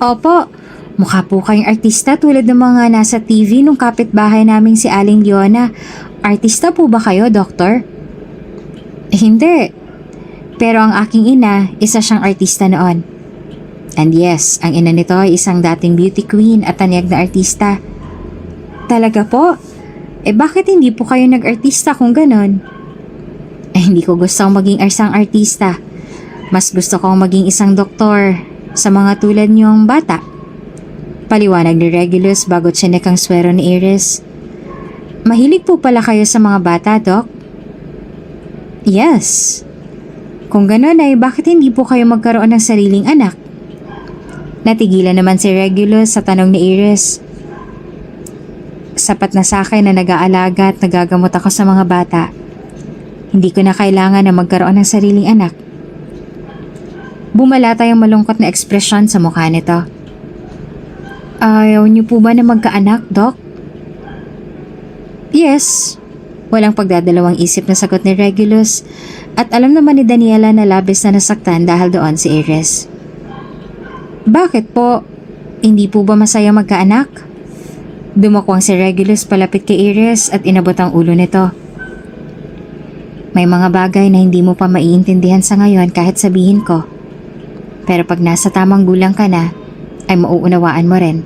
Opo, mukha po kayong artista tulad ng mga nasa TV nung kapitbahay naming si Aling Leona. Artista po ba kayo, Doctor? Hindi. Pero ang aking ina, isa siyang artista noon. And yes, ang ina nito ay isang dating beauty queen at tanyag na artista. Talaga po? Bakit hindi po kayo nag-artista kung ganon? Hindi ko gustong maging isang artista. Mas gusto kong maging isang doktor sa mga tulad niyong bata. Paliwanag ni Regulus bago tsinek ang swero ni Iris. Mahilig po pala kayo sa mga bata, Doc? Yes. Kung ganon ay bakit hindi po kayo magkaroon ng sariling anak? Natigilan naman si Regulus sa tanong ni Iris. Sapat na sa akin na nag-aalaga at nagagamot ako sa mga bata. Hindi ko na kailangan na magkaroon ng sariling anak. Bumalata yung malungkot na ekspresyon sa mukha nito. Ayaw niyo po ba na magkaanak, Doc? Yes. Walang pagdadalawang isip na sagot ni Regulus at alam naman ni Daniela na labis na nasaktan dahil doon si Iris. Bakit po? Hindi po ba masaya magkaanak? Dumakwang si Regulus palapit kay Iris at inabot ang ulo nito. May mga bagay na hindi mo pa maiintindihan sa ngayon kahit sabihin ko. Pero pag nasa tamang gulang ka na, ay mauunawaan mo rin.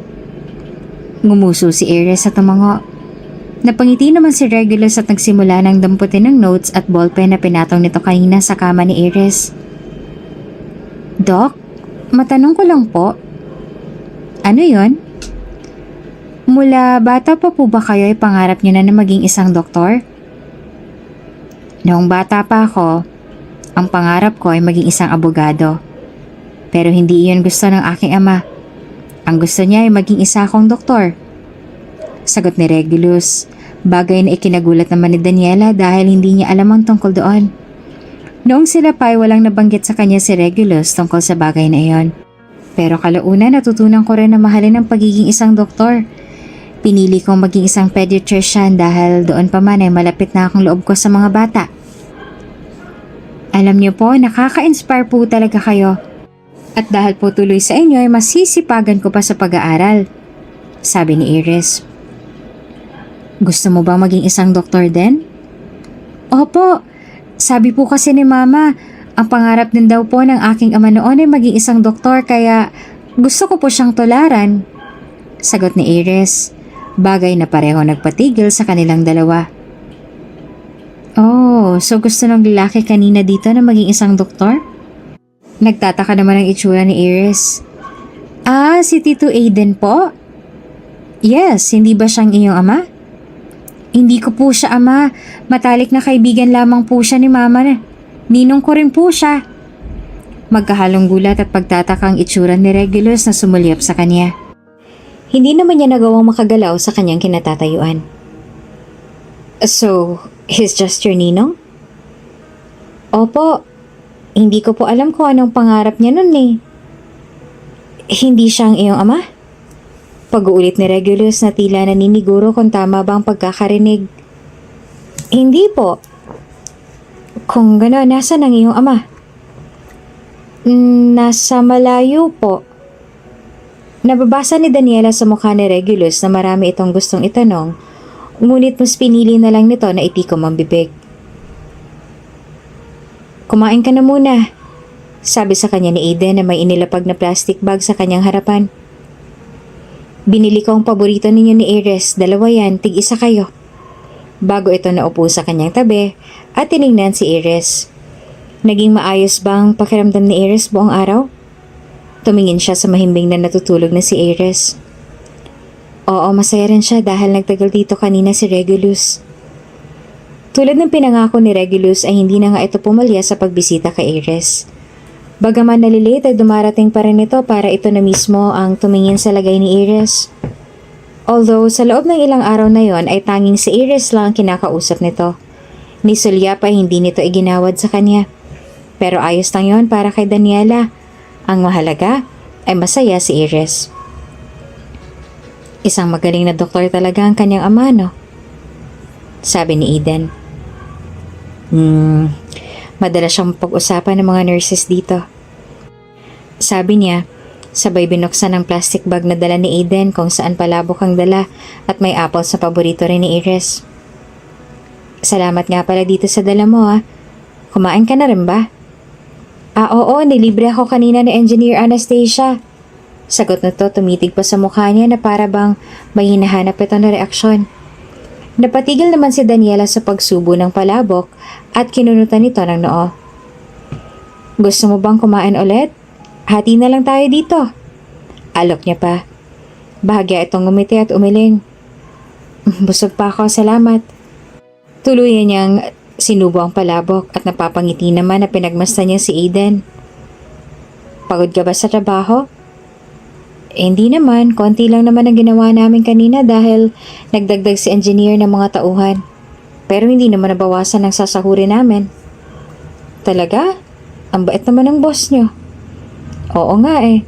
Ngumuso si Iris sa tumango. Napangiti naman si Regulus at nagsimula ng damputin ng notes at ballpen na pinatong nito kanina sa kama ni Iris. Doc, matanong ko lang po. Ano yon? Mula bata pa po ba kayo ay pangarap niyo na maging isang doktor? Noong bata pa ako, ang pangarap ko ay maging isang abogado. Pero hindi iyon gusto ng aking ama. Ang gusto niya ay maging isa akong doktor. Sagot ni Regulus, bagay na ikinagulat naman ni Daniela dahil hindi niya alam ang tungkol doon. Noong sila pa ay walang nabanggit sa kanya si Regulus tungkol sa bagay na iyon. Pero kalaunan natutunan ko rin na mahalin ang pagiging isang doktor. Pinili kong maging isang pediatrician dahil doon pa man ay malapit na akong loob ko sa mga bata. Alam niyo po, nakaka-inspire po talaga kayo. At dahil po tuloy sa inyo ay masisipagan ko pa sa pag-aaral, sabi ni Iris. Gusto mo ba maging isang doktor din? Opo, sabi po kasi ni Mama, ang pangarap din daw po ng aking ama noon ay maging isang doktor kaya gusto ko po siyang tularan. Sagot ni Iris. Bagay na pareho nagpatigil sa kanilang dalawa. Oh, so gusto ng lalaki kanina dito na maging isang doktor? Nagtataka naman ang itsura ni Iris. Si Tito Aiden po? Yes, hindi ba siyang iyong ama? Hindi ko po siya ama. Matalik na kaibigan lamang po siya ni mama na. Ninong ko rin po siya. Magkahalong gulat at pagtatakang itsura ni Regulus na sumulyap sa kanya. Hindi naman niya nagawang makagalaw sa kanyang kinatatayuan. So, he's just your ninong? Opo. Hindi ko po alam kung anong pangarap niya nun eh. Hindi siya ang iyong ama? Pag-uulit ni Regulus na tila naniniguro kung tama ba ang pagkakarinig. Hindi po. Kung gano'n, nasa ang iyong ama? Nasa malayo po. Nababasa ni Daniela sa mukha ni Regulus na marami itong gustong itanong, ngunit mas pinili na lang nito na itikom ang bibig. Kumain ka na muna, sabi sa kanya ni Aiden na may inilapag na plastic bag sa kanyang harapan. Binili ko ang paborito ninyo ni Iris, dalawa yan, tig-isa kayo. Bago ito naupo sa kanyang tabi at tinignan si Iris. Naging maayos bang pakiramdam ni Iris buong araw? Tumingin siya sa mahimbing na natutulog na si Iris. Oo, masaya rin siya dahil nagtagal dito kanina si Regulus. Tulad ng pinangako ni Regulus ay hindi na nga ito pumalya sa pagbisita kay Iris. Bagaman nalilate ay dumarating pa rin ito para ito na mismo ang tumingin sa lagay ni Iris. Although sa loob ng ilang araw na yon ay tanging si Iris lang ang kinakausap nito. Ni Sulya pa hindi nito iginawad sa kanya. Pero ayos lang yon para kay Daniela. Ang mahalaga ay masaya si Iris. Isang magaling na doktor talaga ang kanyang ama, no? Sabi ni Eden. Madalas siyang pag-usapan ng mga nurses dito. Sabi niya, sabay binuksan ang plastic bag na dala ni Eden kung saan palabok ang dala at may apple sa paborito rin ni Iris. Salamat nga pala dito sa dala mo ha. Kumain ka na rin ba? Oo, nilibre ako kanina ni Engineer Anastasia. Sagot na to, tumitig pa sa mukha niya na para bang may hinahanap ito na reaksyon. Napatigil naman si Daniela sa pagsubo ng palabok at kinunutan nito ng noo. Gusto mo bang kumain ulit? Hati na lang tayo dito. Alok niya pa. Bahagya itong ngumiti at umiling. Busog pa ako, salamat. Tuluyan niyang sinubo ang palabok at napapangiti naman na pinagmasdan niya si Aiden. Pagod ka ba sa trabaho? Hindi naman, konti lang naman ang ginawa namin kanina dahil nagdagdag si engineer ng mga tauhan. Pero hindi naman nabawasan ang sasahuri namin. Talaga? Ang bait naman ng boss niyo. Oo nga eh.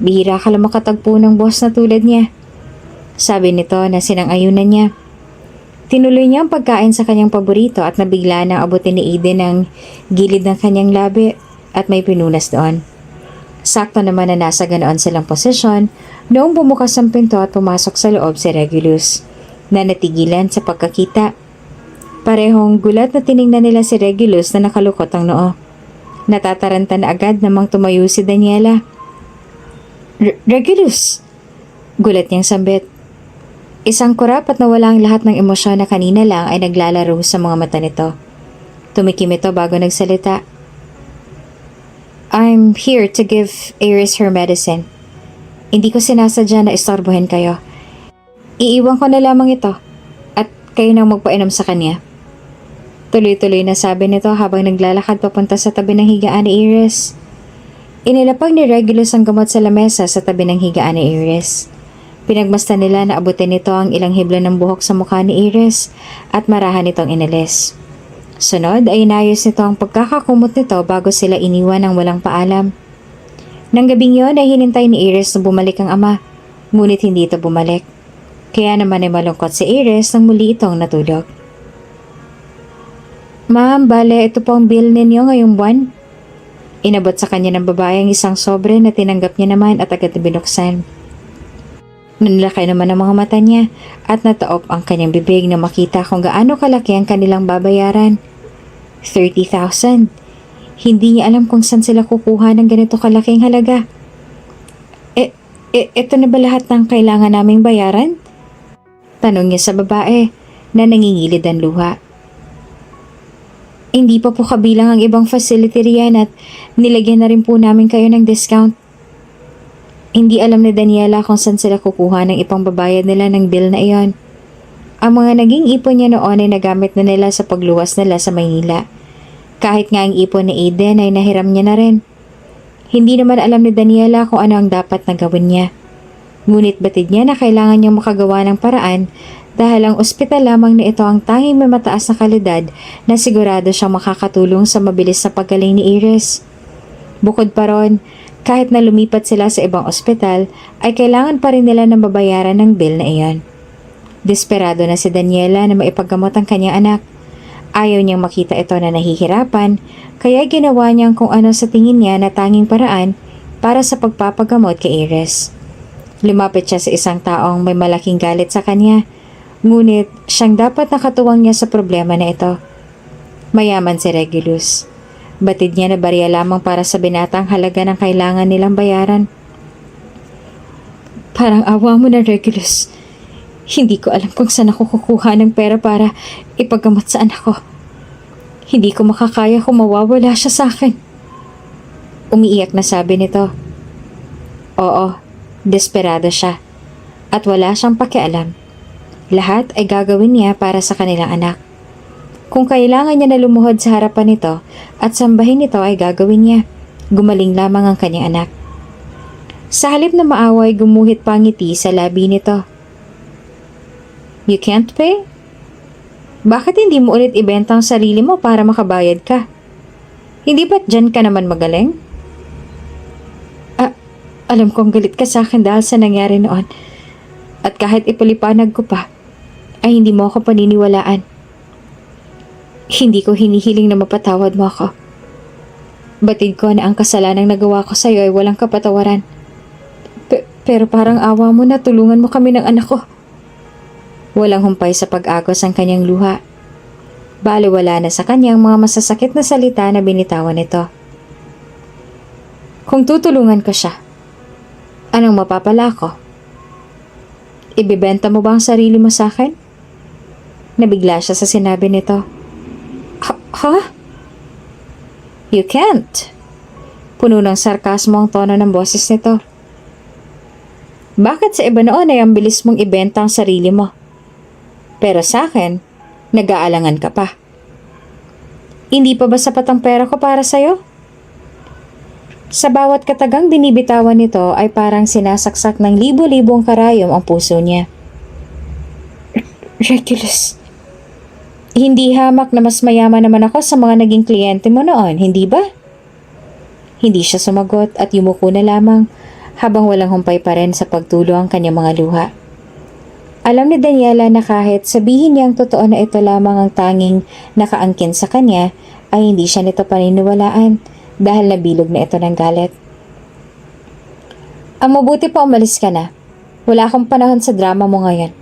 Bihira ka lang makatagpo ng boss na tulad niya. Sabi nito na sinang-ayunan niya. Tinuloy niya ang pagkain sa kanyang paborito at nabigla nang abutin ni Aiden ang gilid ng kanyang labi at may pinunas doon. Sakto naman na nasa ganoon silang posisyon noong bumukas ang pinto at pumasok sa loob si Regulus na natigilan sa pagkakita. Parehong gulat na tiningnan nila si Regulus na nakalukot ang noo. Natataranta na agad namang tumayo si Daniela. Regulus! Gulat niyang sambit. Isang kurap at nawala ang lahat ng emosyon na kanina lang ay naglalaro sa mga mata nito. Tumikim ito bago nagsalita. I'm here to give Iris her medicine. Hindi ko sinasadya na istorbohin kayo. Iiwan ko na lamang ito at kayo nang magpainom sa kanya. Tuloy-tuloy na sabi nito habang naglalakad papunta sa tabi ng higaan ni Iris. Inilapag ni Regulus ang gamot sa lamesa sa tabi ng higaan ni Iris. Pinagmasdan nila na abutin nito ang ilang hibla ng buhok sa mukha ni Iris at marahan nitong inalis. Sunod ay inayos nito ang pagkakakumot nito bago sila iniwan ng walang paalam. Nang gabing yon ay hinintay ni Iris na bumalik ang ama, ngunit hindi ito bumalik. Kaya naman ay malungkot si Iris nang muli itong natulog. Ma'am, bale ito po ang bill ninyo ngayong buwan. Inabot sa kanya ng babae ang isang sobre na tinanggap niya naman at agad binuksan. Nanlaki naman ang mga mata niya at nataop ang kanyang bibig na makita kung gaano kalaki ang kanilang babayaran. 30,000. Hindi niya alam kung saan sila kukuha ng ganito kalaking halaga. Ito na ba lahat ng kailangan naming bayaran? Tanong niya sa babae na nangingilid ang luha. Hindi pa po kabilang ang ibang facility riyan at nilagyan na rin po namin kayo ng discount. Hindi alam ni Daniela kung saan sila kukuha ng ipang babayad nila ng bill na iyon. Ang mga naging ipon niya noon ay nagamit na nila sa pagluwas nila sa Maynila. Kahit nga ang ipon ni Aiden ay nahiram niya na rin. Hindi naman alam ni Daniela kung ano ang dapat na gawin niya. Ngunit batid niya na kailangan niyang makagawa ng paraan dahil ang ospital lamang na ito ang tanging may mataas na kalidad na sigurado siyang makakatulong sa mabilis na paggaling ni Iris. Bukod pa ron, kahit na lumipat sila sa ibang ospital, ay kailangan pa rin nila ng babayaran ng bill na iyon. Desperado na si Daniela na maipagamot ang kanyang anak. Ayaw niyang makita ito na nahihirapan, kaya ginawa niyang kung ano sa tingin niya na tanging paraan para sa pagpapagamot kay Iris. Lumapit siya sa isang taong may malaking galit sa kanya, ngunit siyang dapat nakatuwang niya sa problema na ito. Mayaman si Regulus. Batid niya na barya lamang para sa binatang halaga ng kailangan nilang bayaran. Parang awa mo na, Regulus. Hindi ko alam kung saan ako kukuha ng pera para ipagamot sa anak ko. Hindi ko makakaya kung mawawala siya sa akin. Umiiyak na sabi nito. Oo, desperado siya. At wala siyang pakialam. Lahat ay gagawin niya para sa kanilang anak. Kung kailangan niya na lumuhod sa harapan nito at sambahin ito ay gagawin niya. Gumaling lamang ang kanyang anak. Sa halip na maaway, gumuhit pangiti sa labi nito. You can't pay? Bakit hindi mo ulit ibenta ang sarili mo para makabayad ka? Hindi ba't dyan ka naman magaling? Alam kong galit ka sa akin dahil sa nangyari noon. At kahit ipalipanag ko pa, ay hindi mo ako paniniwalaan. Hindi ko hinihiling na mapatawad mo ako. Batid ko na ang kasalanang nagawa ko sa iyo ay walang kapatawaran. Pero parang awa mo na tulungan mo kami ng anak ko. Walang humpay sa pag-agos ang kanyang luha. Baliwala na sa kanyang mga masasakit na salita na binitawan nito. Kung tutulungan ko siya, anong mapapala ko? Ibibenta mo ba ang sarili mo sa akin? Nabigla siya sa sinabi nito. Ha? You can't. Puno ng sarkasmo ang tono ng boses nito. Bakit sa iba noon ay ang bilis mong ibenta ang sarili mo? Pero sa akin, nag-aalangan ka pa. Hindi pa ba sapat ang pera ko para sa'yo? Sa bawat katagang binibitawan nito ay parang sinasaksak ng libo-libong karayom ang puso niya. Regulus. Hindi hamak na mas mayaman naman ako sa mga naging kliyente mo noon, hindi ba? Hindi siya sumagot at yumuko na lamang habang walang humpay pa rin sa pagtulo ang kanyang mga luha. Alam ni Daniela na kahit sabihin niyang totoo na ito lamang ang tanging nakaangkin sa kanya, ay hindi siya nito paniniwalaan dahil nabilog na ito ng galit. Ang mabuti pa umalis ka na. Wala akong panahon sa drama mo ngayon.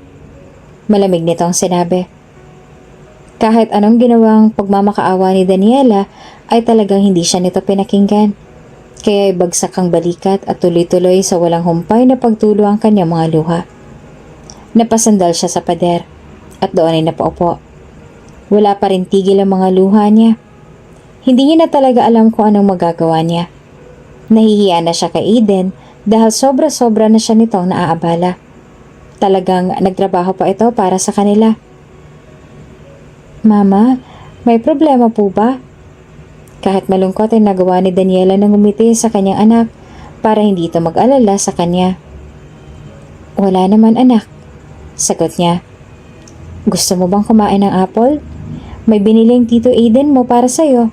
Malamig nito ang sinabi. Kahit anong ginawang pagmamakaawa ni Daniela ay talagang hindi siya nito pinakinggan. Kaya bagsak ang balikat at tuloy-tuloy sa walang humpay na pagtulo ang kanyang mga luha. Napasandal siya sa pader at doon ay napaupo. Wala pa rin tigil ang mga luha niya. Hindi niya na talaga alam kung anong magagawa niya. Nahihiya na siya kay Aiden dahil sobra-sobra na siya nitong naaabala. Talagang nagtrabaho pa ito para sa kanila. Mama, may problema po ba? Kahit malungkot ay nagawa ni Daniela ng ngumiti sa kanyang anak para hindi ito mag-alala sa kanya. Wala naman anak, sagot niya. Gusto mo bang kumain ng apple? May biniling Tito Aiden mo para sa'yo.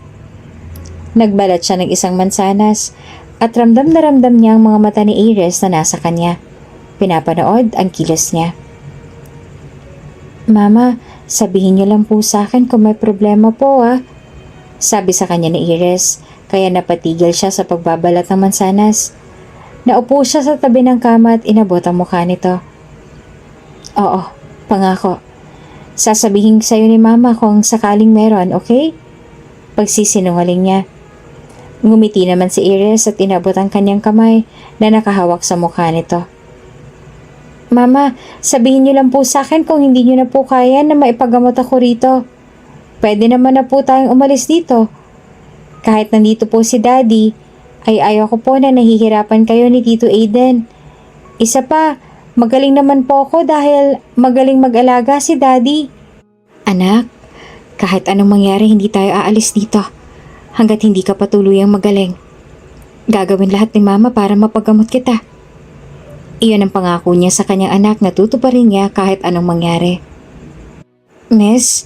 Nagbalat siya ng isang mansanas at ramdam na ramdam niya ang mga mata ni Iris na nasa kanya. Pinapanood ang kilos niya. Mama, sabihin niyo lang po sa akin kung may problema po sabi sa kanya ni Iris, kaya napatigil siya sa pagbabalat ng mansanas. Naupo siya sa tabi ng kama at inabot ang mukha nito. Oo, pangako. Sasabihin sa'yo ni Mama kung sakaling meron, okay? Pagsisinungaling niya. Ngumiti naman si Iris at inabot ang kanyang kamay na nakahawak sa mukha nito. Mama, sabihin niyo lang po sa akin kung hindi niyo na po kaya na maipagamot ako rito. Pwede naman na po tayong umalis dito. Kahit nandito po si Daddy, ay ayaw ko po na nahihirapan kayo ni Tito Aiden. Isa pa, Magaling naman po ako dahil magaling mag-alaga si Daddy. Anak, kahit anong mangyari hindi tayo aalis dito hanggat hindi ka patuluyang magaling. Gagawin lahat ni Mama para mapagamot kita. Iyon ang pangako niya sa kanyang anak na tutuparin niya kahit anong mangyari. Miss,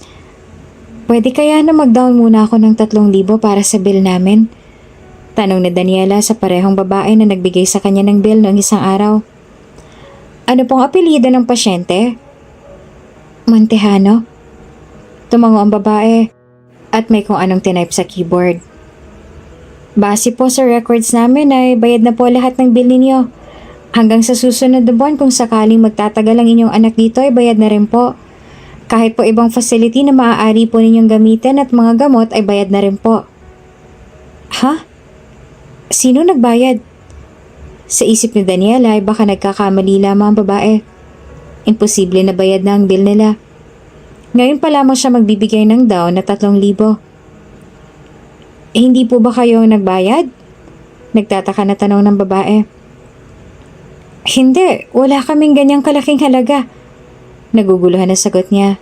pwede kaya na mag-down muna ako ng 3,000 para sa bill namin? Tanong ni Daniela sa parehong babae na nagbigay sa kanya ng bill noong isang araw. Ano pong apelyido ng pasyente? Montejano. Tumango ang babae at may kung anong tinype sa keyboard. Base po sa records namin ay bayad na po lahat ng bill ninyo. Hanggang sa susunod na buwan kung sakaling magtatagal ang inyong anak dito ay bayad na rin po. Kahit po ibang facility na maaari po ninyong gamitin at mga gamot ay bayad na rin po. Ha? Sino nagbayad? Sa isip ni Daniela ay baka nagkakamali lamang ang babae. Imposible na bayad na ang bill nila. Ngayon pa lamang siya magbibigay ng down na 3,000. Hindi po ba kayo nagbayad? Nagtataka na tanong ng babae. Hindi, wala kaming ganyang kalaking halaga. Naguguluhan na sagot niya.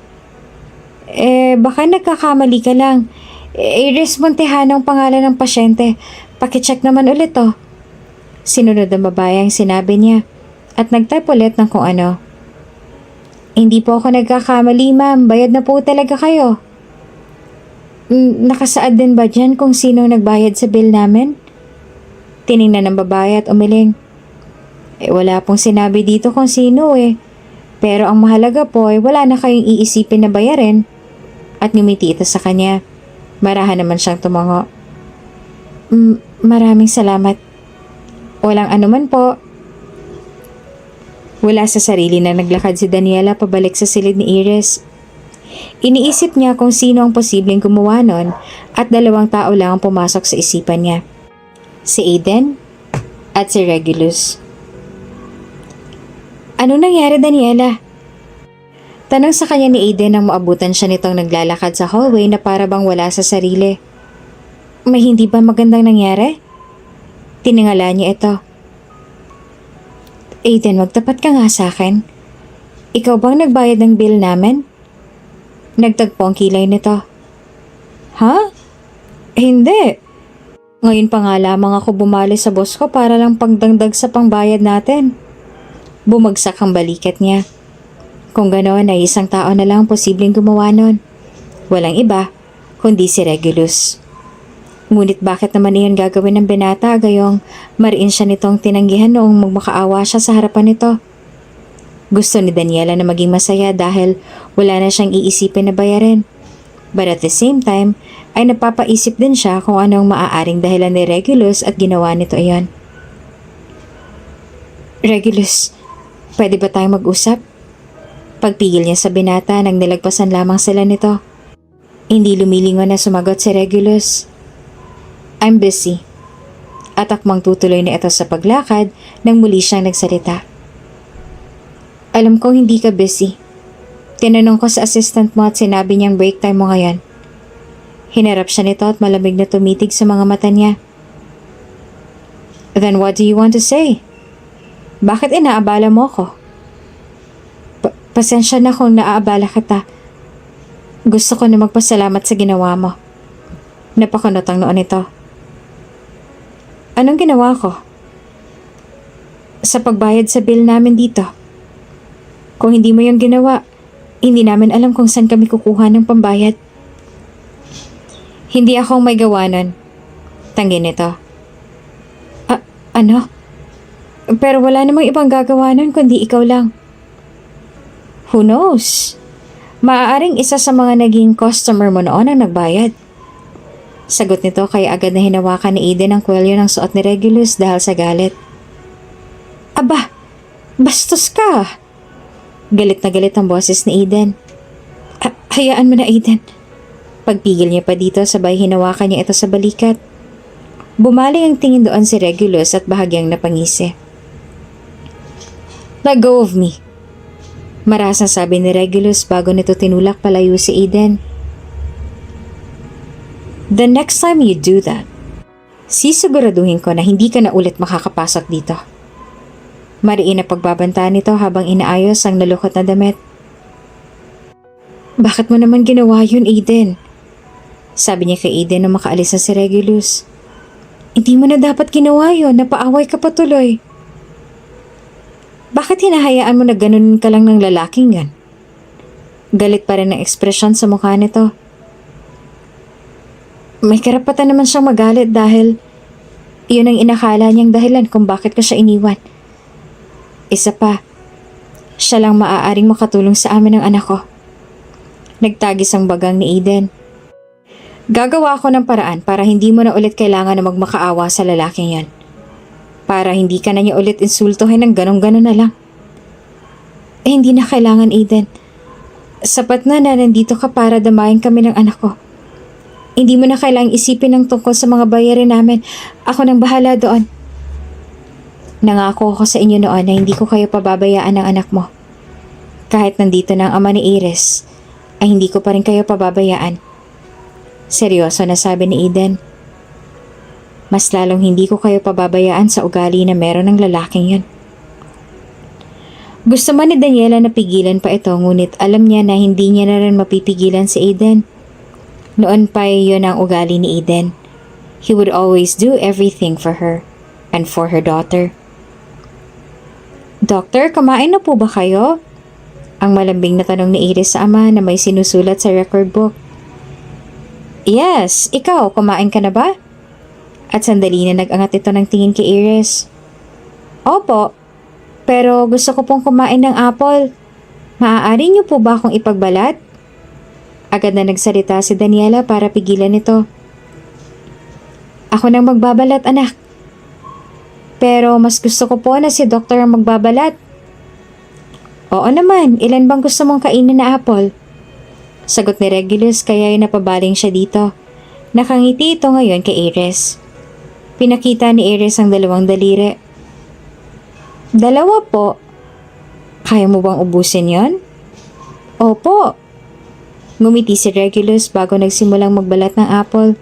Baka nagkakamali ka lang. Iris Montejano ang pangalan ng pasyente. Pakicheck naman ulit oh. Sinunod ang babae ang sinabi niya at nag-type ulit ng kung ano. Hindi po ako nagkakamali, ma'am. Bayad na po talaga kayo. Nakasaad din ba dyan kung sino nagbayad sa bill namin? Tiningnan ng babae at umiling. Wala pong sinabi dito kung sino eh. Pero ang mahalaga po ay wala na kayong iisipin na bayarin. At ngumiti ito sa kanya. Marahan naman siyang tumango. Maraming salamat. Walang anuman po. Wala sa sarili na naglakad si Daniela pabalik sa silid ni Iris. Iniisip niya kung sino ang posibleng gumawa nun at 2 tao lang ang pumasok sa isipan niya. Si Aiden at si Regulus. Anong nangyari, Daniela? Tanong sa kanya ni Aiden nang maabutan siya nitong naglalakad sa hallway na para bang wala sa sarili. May hindi ba magandang nangyari? Tiningala niya ito. Aiden, magtapat ka nga sa akin. Ikaw bang nagbayad ng bill namin? Nagtagpo ang kilay nito. Ha? Hindi. Ngayon pa nga lamang ako bumali sa boss ko para lang pagdagdag sa pangbayad natin. Bumagsak ang balikat niya. Kung ganoon ay isang tao na lang posibleng gumawa nun. Walang iba, kundi si Regulus. Ngunit bakit naman iyon gagawin ng binata gayong mariin siya nitong tinanggihan noong magmakaawa siya sa harapan nito? Gusto ni Daniela na maging masaya dahil wala na siyang iisipin na bayarin. But at the same time, ay napapaisip din siya kung anong maaaring dahilan ni Regulus at ginawa nito iyon. Regulus, pwede ba tayong mag-usap? Pagpigil niya sa binata nang nilagpasan lamang sila nito. Hindi lumilingon na sumagot si Regulus. I'm busy. At akmang tutuloy na ito sa paglakad nang muli siyang nagsalita. Alam kong hindi ka busy. Tinanong ko sa assistant mo at sinabi niyang break time mo ngayon. Hinarap siya nito at malamig na tumitig sa mga mata niya. Then what do you want to say? Bakit inaabala mo ko? Pasensya na kung naaabala kita. Gusto ko na magpasalamat sa ginawa mo. Napakunot ang noon ito. Anong ginawa ko? Sa pagbayad sa bill namin dito. Kung hindi mo yung ginawa, hindi namin alam kung saan kami kukuha ng pambayad. Hindi akong may gawa nun. Tanggin nito. Ano? Pero wala namang ibang gagawa nun kundi ikaw lang. Who knows? Maaaring isa sa mga naging customer mo noon ang nagbayad. Sagot nito kaya agad na hinawakan ni Aiden ang kwelyo ng suot ni Regulus dahil sa galit. Aba, bastos ka! Galit na galit ang boses ni Aiden. Hayaan mo na, Aiden. Pagpigil niya pa dito sabay hinawakan niya ito sa balikat. Bumali ang tingin doon si Regulus at bahagyang napangisi. Let go of me. Marasang sabi ni Regulus bago nito tinulak palayo si Aiden. The next time you do that, sisiguraduhin ko na hindi ka na ulit makakapasok dito. Mariin na pagbabantaan nito habang inaayos ang nalukot na damit. Bakit mo naman ginawa yun, Aiden? Sabi niya kay Aiden nung makaalis na si Regulus. Hindi mo na dapat ginawa yun, napaaway ka pa tuloy. Bakit hinahayaan mo na ganun ka lang ng lalaking yan? Galit pa rin ang ekspresyon sa mukha nito. May karapatan naman siyang magalit dahil iyon ang inakala niyang dahilan kung bakit ko siya iniwan. Isa pa, siya lang maaaring makatulong sa amin ng anak ko. Nagtagis ang bagang ni Aiden. Gagawa ako ng paraan para hindi mo na ulit kailangan na magmakaawa sa lalaking yan. Para hindi ka na niya ulit insultuhin ng ganong-ganon na lang. Hindi na kailangan, Aiden. Sapat na nandito ka para damayin kami ng anak ko. Hindi mo na kailangang isipin ng tungkol sa mga bayarin namin. Ako nang bahala doon. Nangako ako sa inyo noon na hindi ko kayo pababayaan ng anak mo. Kahit nandito na ang ama ni Iris, ay hindi ko pa rin kayo pababayaan. Seryoso na sabi ni Aiden. Mas lalong hindi ko kayo pababayaan sa ugali na meron ng lalaking yun. Gusto man ni Daniela na pigilan pa ito, ngunit alam niya na hindi niya na rin mapipigilan si Aiden. Noon pa yun ang ugali ni Aiden. He would always do everything for her and for her daughter. Doktor, kumain na po ba kayo? Ang malambing na tanong ni Iris sa ama na may sinusulat sa record book. Yes, ikaw, kumain ka na ba? At sandali na nag-angat ito ng tingin kay Iris. Opo, pero gusto ko pong kumain ng apple. Maaari niyo po ba akong ipagbalat? Agad na nagsalita si Daniela para pigilan ito. Ako nang magbabalat, anak. Pero mas gusto ko po na si doktor ang magbabalat. Oo naman, ilan bang gusto mong kainin na apple? Sagot ni Regulus kaya ay napabaling siya dito. Nakangiti ito ngayon kay Iris. Pinakita ni Iris ang dalawang daliri. Dalawa po. Kaya mo bang ubusin yon? Opo. Ngumiti si Regulus bago nagsimulang magbalat ng apple.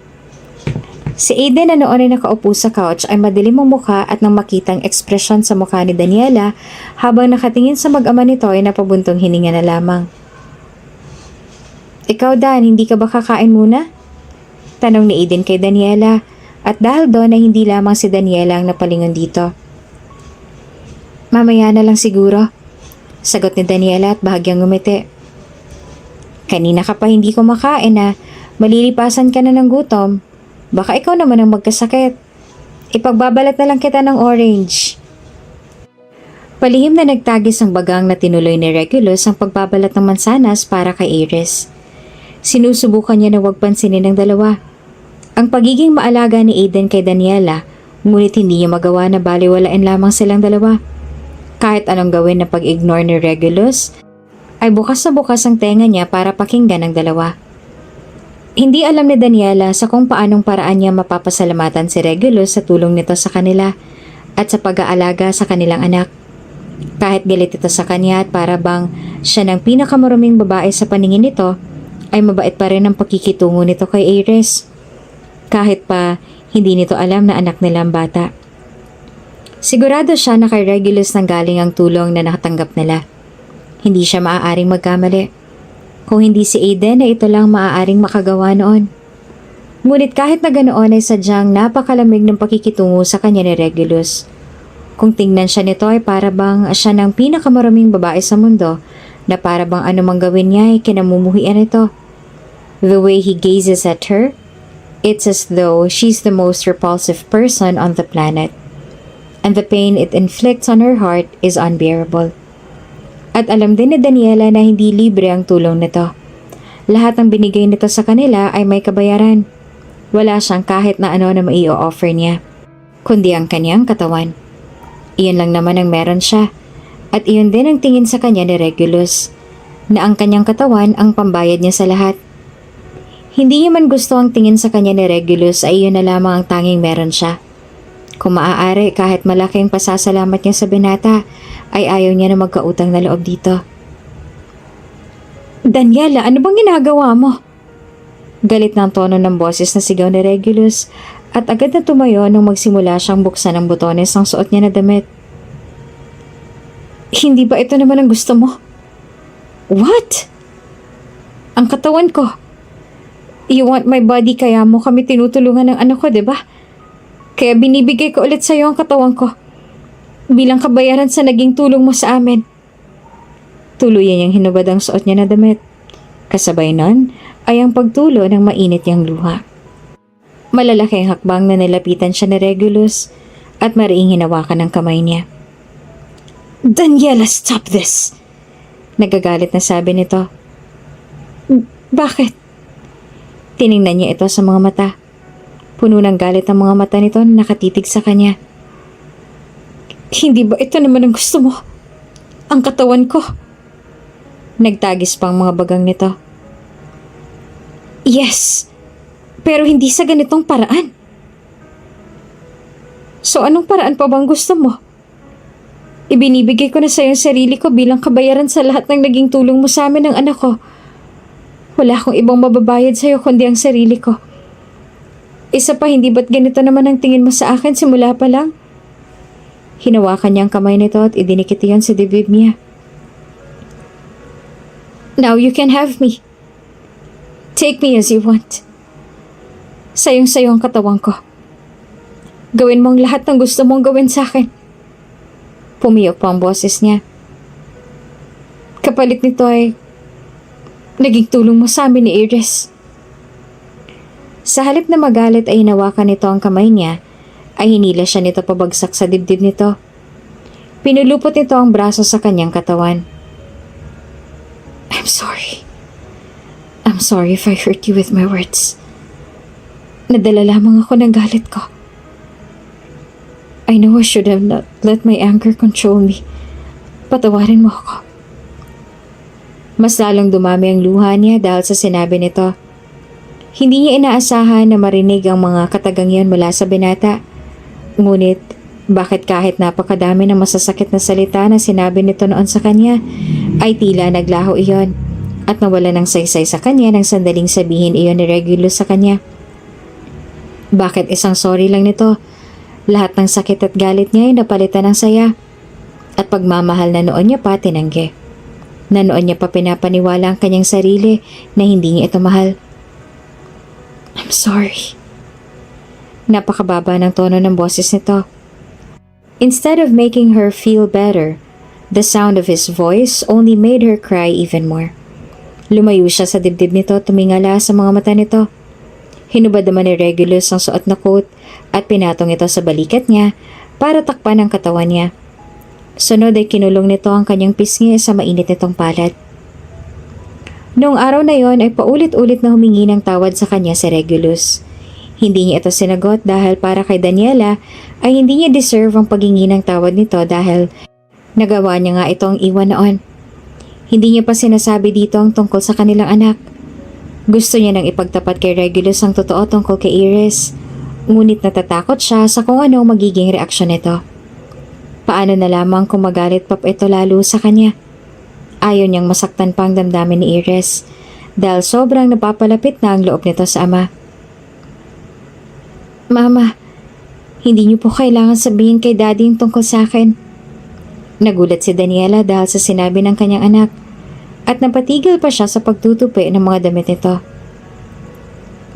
Si Aiden na noon ay nakaupo sa couch ay madilim ang mukha at nang makitang ekspresyon sa mukha ni Daniela habang nakatingin sa mag-ama nito ay napabuntong hininga na lamang. Ikaw Dan, hindi ka ba kakain muna? Tanong ni Aiden kay Daniela at dahil doon ay hindi lamang si Daniela ang napalingon dito. Mamaya na lang siguro, sagot ni Daniela at bahagyang ngumiti. Kanina ka pa hindi kumakain na malilipasan ka na ng gutom. Baka ikaw naman ang magkasakit. Ipagbabalat na lang kita ng orange. Palihim na nagtagis ang bagang na tinuloy ni Regulus ang pagbabalat ng mansanas para kay Iris. Sinusubukan niya na huwag pansinin ng dalawa. Ang pagiging maalaga ni Aiden kay Daniela, ngunit hindi niya magawa na baliwalain lamang silang dalawa. Kahit anong gawin na pag-ignore ni Regulus, ay bukas na bukas ang tenga niya para pakinggan ang dalawa. Hindi alam ni Daniela sa kung paanong paraan niya mapapasalamatan si Regulus sa tulong nito sa kanila at sa pag-aalaga sa kanilang anak. Kahit galit ito sa kanya at para bang siya ng pinakamaruming babae sa paningin nito, ay mabait pa rin ang pakikitungo nito kay Iris. Kahit pa hindi nito alam na anak nila ang bata. Sigurado siya na kay Regulus nang galing ang tulong na nakatanggap nila. Hindi siya maaaring magkamali. Kung hindi si Aiden ay ito lang maaaring makagawa noon. Ngunit kahit na ganoon ay sadyang napakalamig ng pakikitungo sa kanya ni Regulus. Kung tingnan siya nito ay para bang siya ng pinakamaraming babae sa mundo na para bang anumang gawin niya ay kinamumuhian ito. The way he gazes at her, it's as though she's the most repulsive person on the planet. And the pain it inflicts on her heart is unbearable. At alam din ni Daniela na hindi libre ang tulong nito. Lahat ng binigay nito sa kanila ay may kabayaran. Wala siyang kahit na ano na mai-offer niya, kundi ang kanyang katawan. Iyon lang naman ang meron siya. At iyon din ang tingin sa kanya ni Regulus, na ang kanyang katawan ang pambayad niya sa lahat. Hindi niya man gusto ang tingin sa kanya ni Regulus ay iyon na lamang ang tanging meron siya. Kung maaari kahit malaking pasasalamat niya sa binata, ay ayaw niya na magkautang na loob dito. Daniela, ano bang ginagawa mo? Galit ng tono ng boses na sigaw ni Regulus at agad na tumayo nung magsimula siyang buksan ang butones ng suot niya na damit. Hindi ba ito naman ang gusto mo? What? Ang katawan ko. You want my body kaya mo kami tinutulungan ng anak ko, di ba? Kaya binibigay ko ulit sa'yo ang katawan ko. Bilang kabayaran sa naging tulong mo sa amin. Tuluyan niyang hinubad ang suot niya na damit. Kasabay nun ay ang pagtulo ng mainit niyang luha. Malalaki ang hakbang na nilapitan siya ni Regulus at mariing hinawakan ng kamay niya. Daniela, stop this! Nagagalit na sabi nito. Bakit? Tiningnan niya ito sa mga mata. Puno ng galit ang mga mata nito na nakatitig sa kanya. Hindi ba ito naman ang gusto mo? Ang katawan ko. Nagtagis pang mga bagang nito. Yes, pero hindi sa ganitong paraan. So anong paraan pa bang gusto mo? Ibinibigay ko na sa iyo ang sarili ko bilang kabayaran sa lahat ng naging tulong mo sa amin ng anak ko. Wala akong ibang mababayad sa iyo kundi ang sarili ko. Isa pa, hindi ba't ganito naman ang tingin mo sa akin simula pa lang? Hinawakan niya ang kamay nito at idinikit iyon sa dibdib niya. Now you can have me. Take me as you want. Sayong-sayo ang katawan ko. Gawin mo ang lahat ng gusto mong gawin sa akin. Pumiyok pa ang boses niya. Kapalit nito ay naging tulong mo sa amin ni Iris. Sa halip na magalit ay hinawakan nito ang kamay niya, ay hinila siya nito pabagsak sa dibdib nito. Pinulupot nito ang braso sa kanyang katawan. I'm sorry. I'm sorry if I hurt you with my words. Nadala lamang ako ng galit ko. I know I should have not let my anger control me. Patawarin mo ako. Mas lalong dumami ang luha niya dahil sa sinabi nito. Hindi niya inaasahan na marinig ang mga katagang yun mula sa binata. Ngunit, bakit kahit napakadami ng masasakit na salita na sinabi nito noon sa kanya, ay tila naglaho iyon at nawala ng saysay sa kanya nang sandaling sabihin iyon ni Regulus sa kanya. Bakit isang sorry lang nito? Lahat ng sakit at galit niya ay napalitan ng saya. At pagmamahal na noon niya pa tinanggi. Na noon niya pa pinapaniwala ang kanyang sarili na hindi niya ito mahal. I'm sorry. Napakababa ng tono ng boses nito. Instead of making her feel better, the sound of his voice only made her cry even more. Lumayo siya sa dibdib nito, tumingala sa mga mata nito. Hinubad naman ni Regulus ang suot na coat at pinatong ito sa balikat niya para takpan ang katawan niya. Sunod ay kinulong nito ang kanyang pisngi sa mainit nitong palad. Noong araw na yon ay paulit-ulit na humingi ng tawad sa kanya si Regulus. Hindi niya ito sinagot dahil para kay Daniela ay hindi niya deserve ang paghingi ng tawad nito dahil nagawa niya nga itong iwan noon. Hindi niya pa sinasabi dito ang tungkol sa kanilang anak. Gusto niya nang ipagtapat kay Regulus ang totoo tungkol kay Iris, ngunit natatakot siya sa kung ano magiging reaksyon nito. Paano na lamang kung magalit pa ito lalo sa kanya? Ayaw niyang masaktan pa ang damdamin ni Iris dahil sobrang napapalapit na ang loob nito sa ama. Mama, hindi niyo po kailangan sabihin kay Daddy yung tungkol sa akin. Nagulat si Daniela dahil sa sinabi ng kanyang anak. At napatigil pa siya sa pagtutupi ng mga damit nito.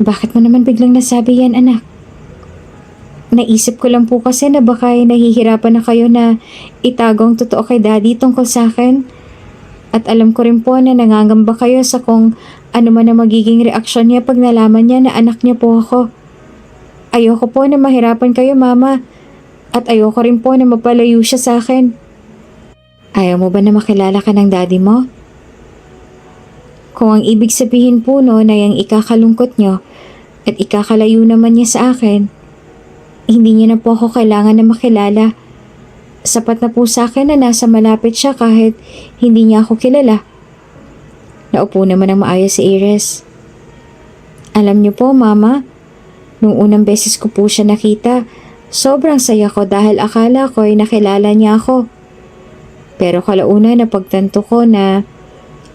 Bakit mo naman biglang nasabi yan, anak? Naisip ko lang po kasi na baka nahihirapan na kayo na itago ang totoo kay Daddy tungkol sa akin. At alam ko rin po na nangangamba kayo sa kung ano man ang magiging reaksyon niya pag nalaman niya na anak niya po ako. Ayoko po na mahirapan kayo, Mama. At ayoko rin po na mapalayo siya sa akin. Ayaw mo ba na makilala ka ng Daddy mo? Kung ang ibig sabihin po no na yung ikakalungkot nyo at ikakalayo naman niya sa akin, hindi niya na po ako kailangan na makilala. Sapat na po sa akin na nasa malapit siya kahit hindi niya ako kilala. Naupo naman ang maayos si Iris. Alam niyo po, Mama, nung unang beses ko po siya nakita, sobrang saya ko dahil akala ko ay nakilala niya ako. Pero kalauna napagtanto ko na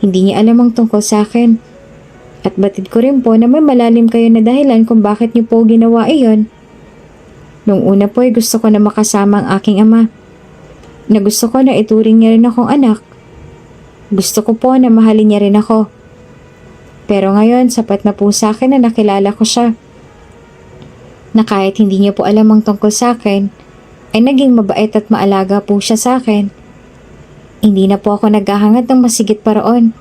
hindi niya alam ang tungkol sa akin. At batid ko rin po na may malalim kayo na dahilan kung bakit niyo po ginawa iyon. Nung una po ay gusto ko na makasama ang aking ama. na gusto ko na ituring niya rin akong anak. Gusto ko po na mahalin niya rin ako. Pero ngayon, sapat na po sa akin na nakilala ko siya. Na kahit hindi niya po alam ang tungkol sa akin, ay naging mabait at maalaga po siya sa akin. Hindi na po ako naghahangad ng masigit pa roon.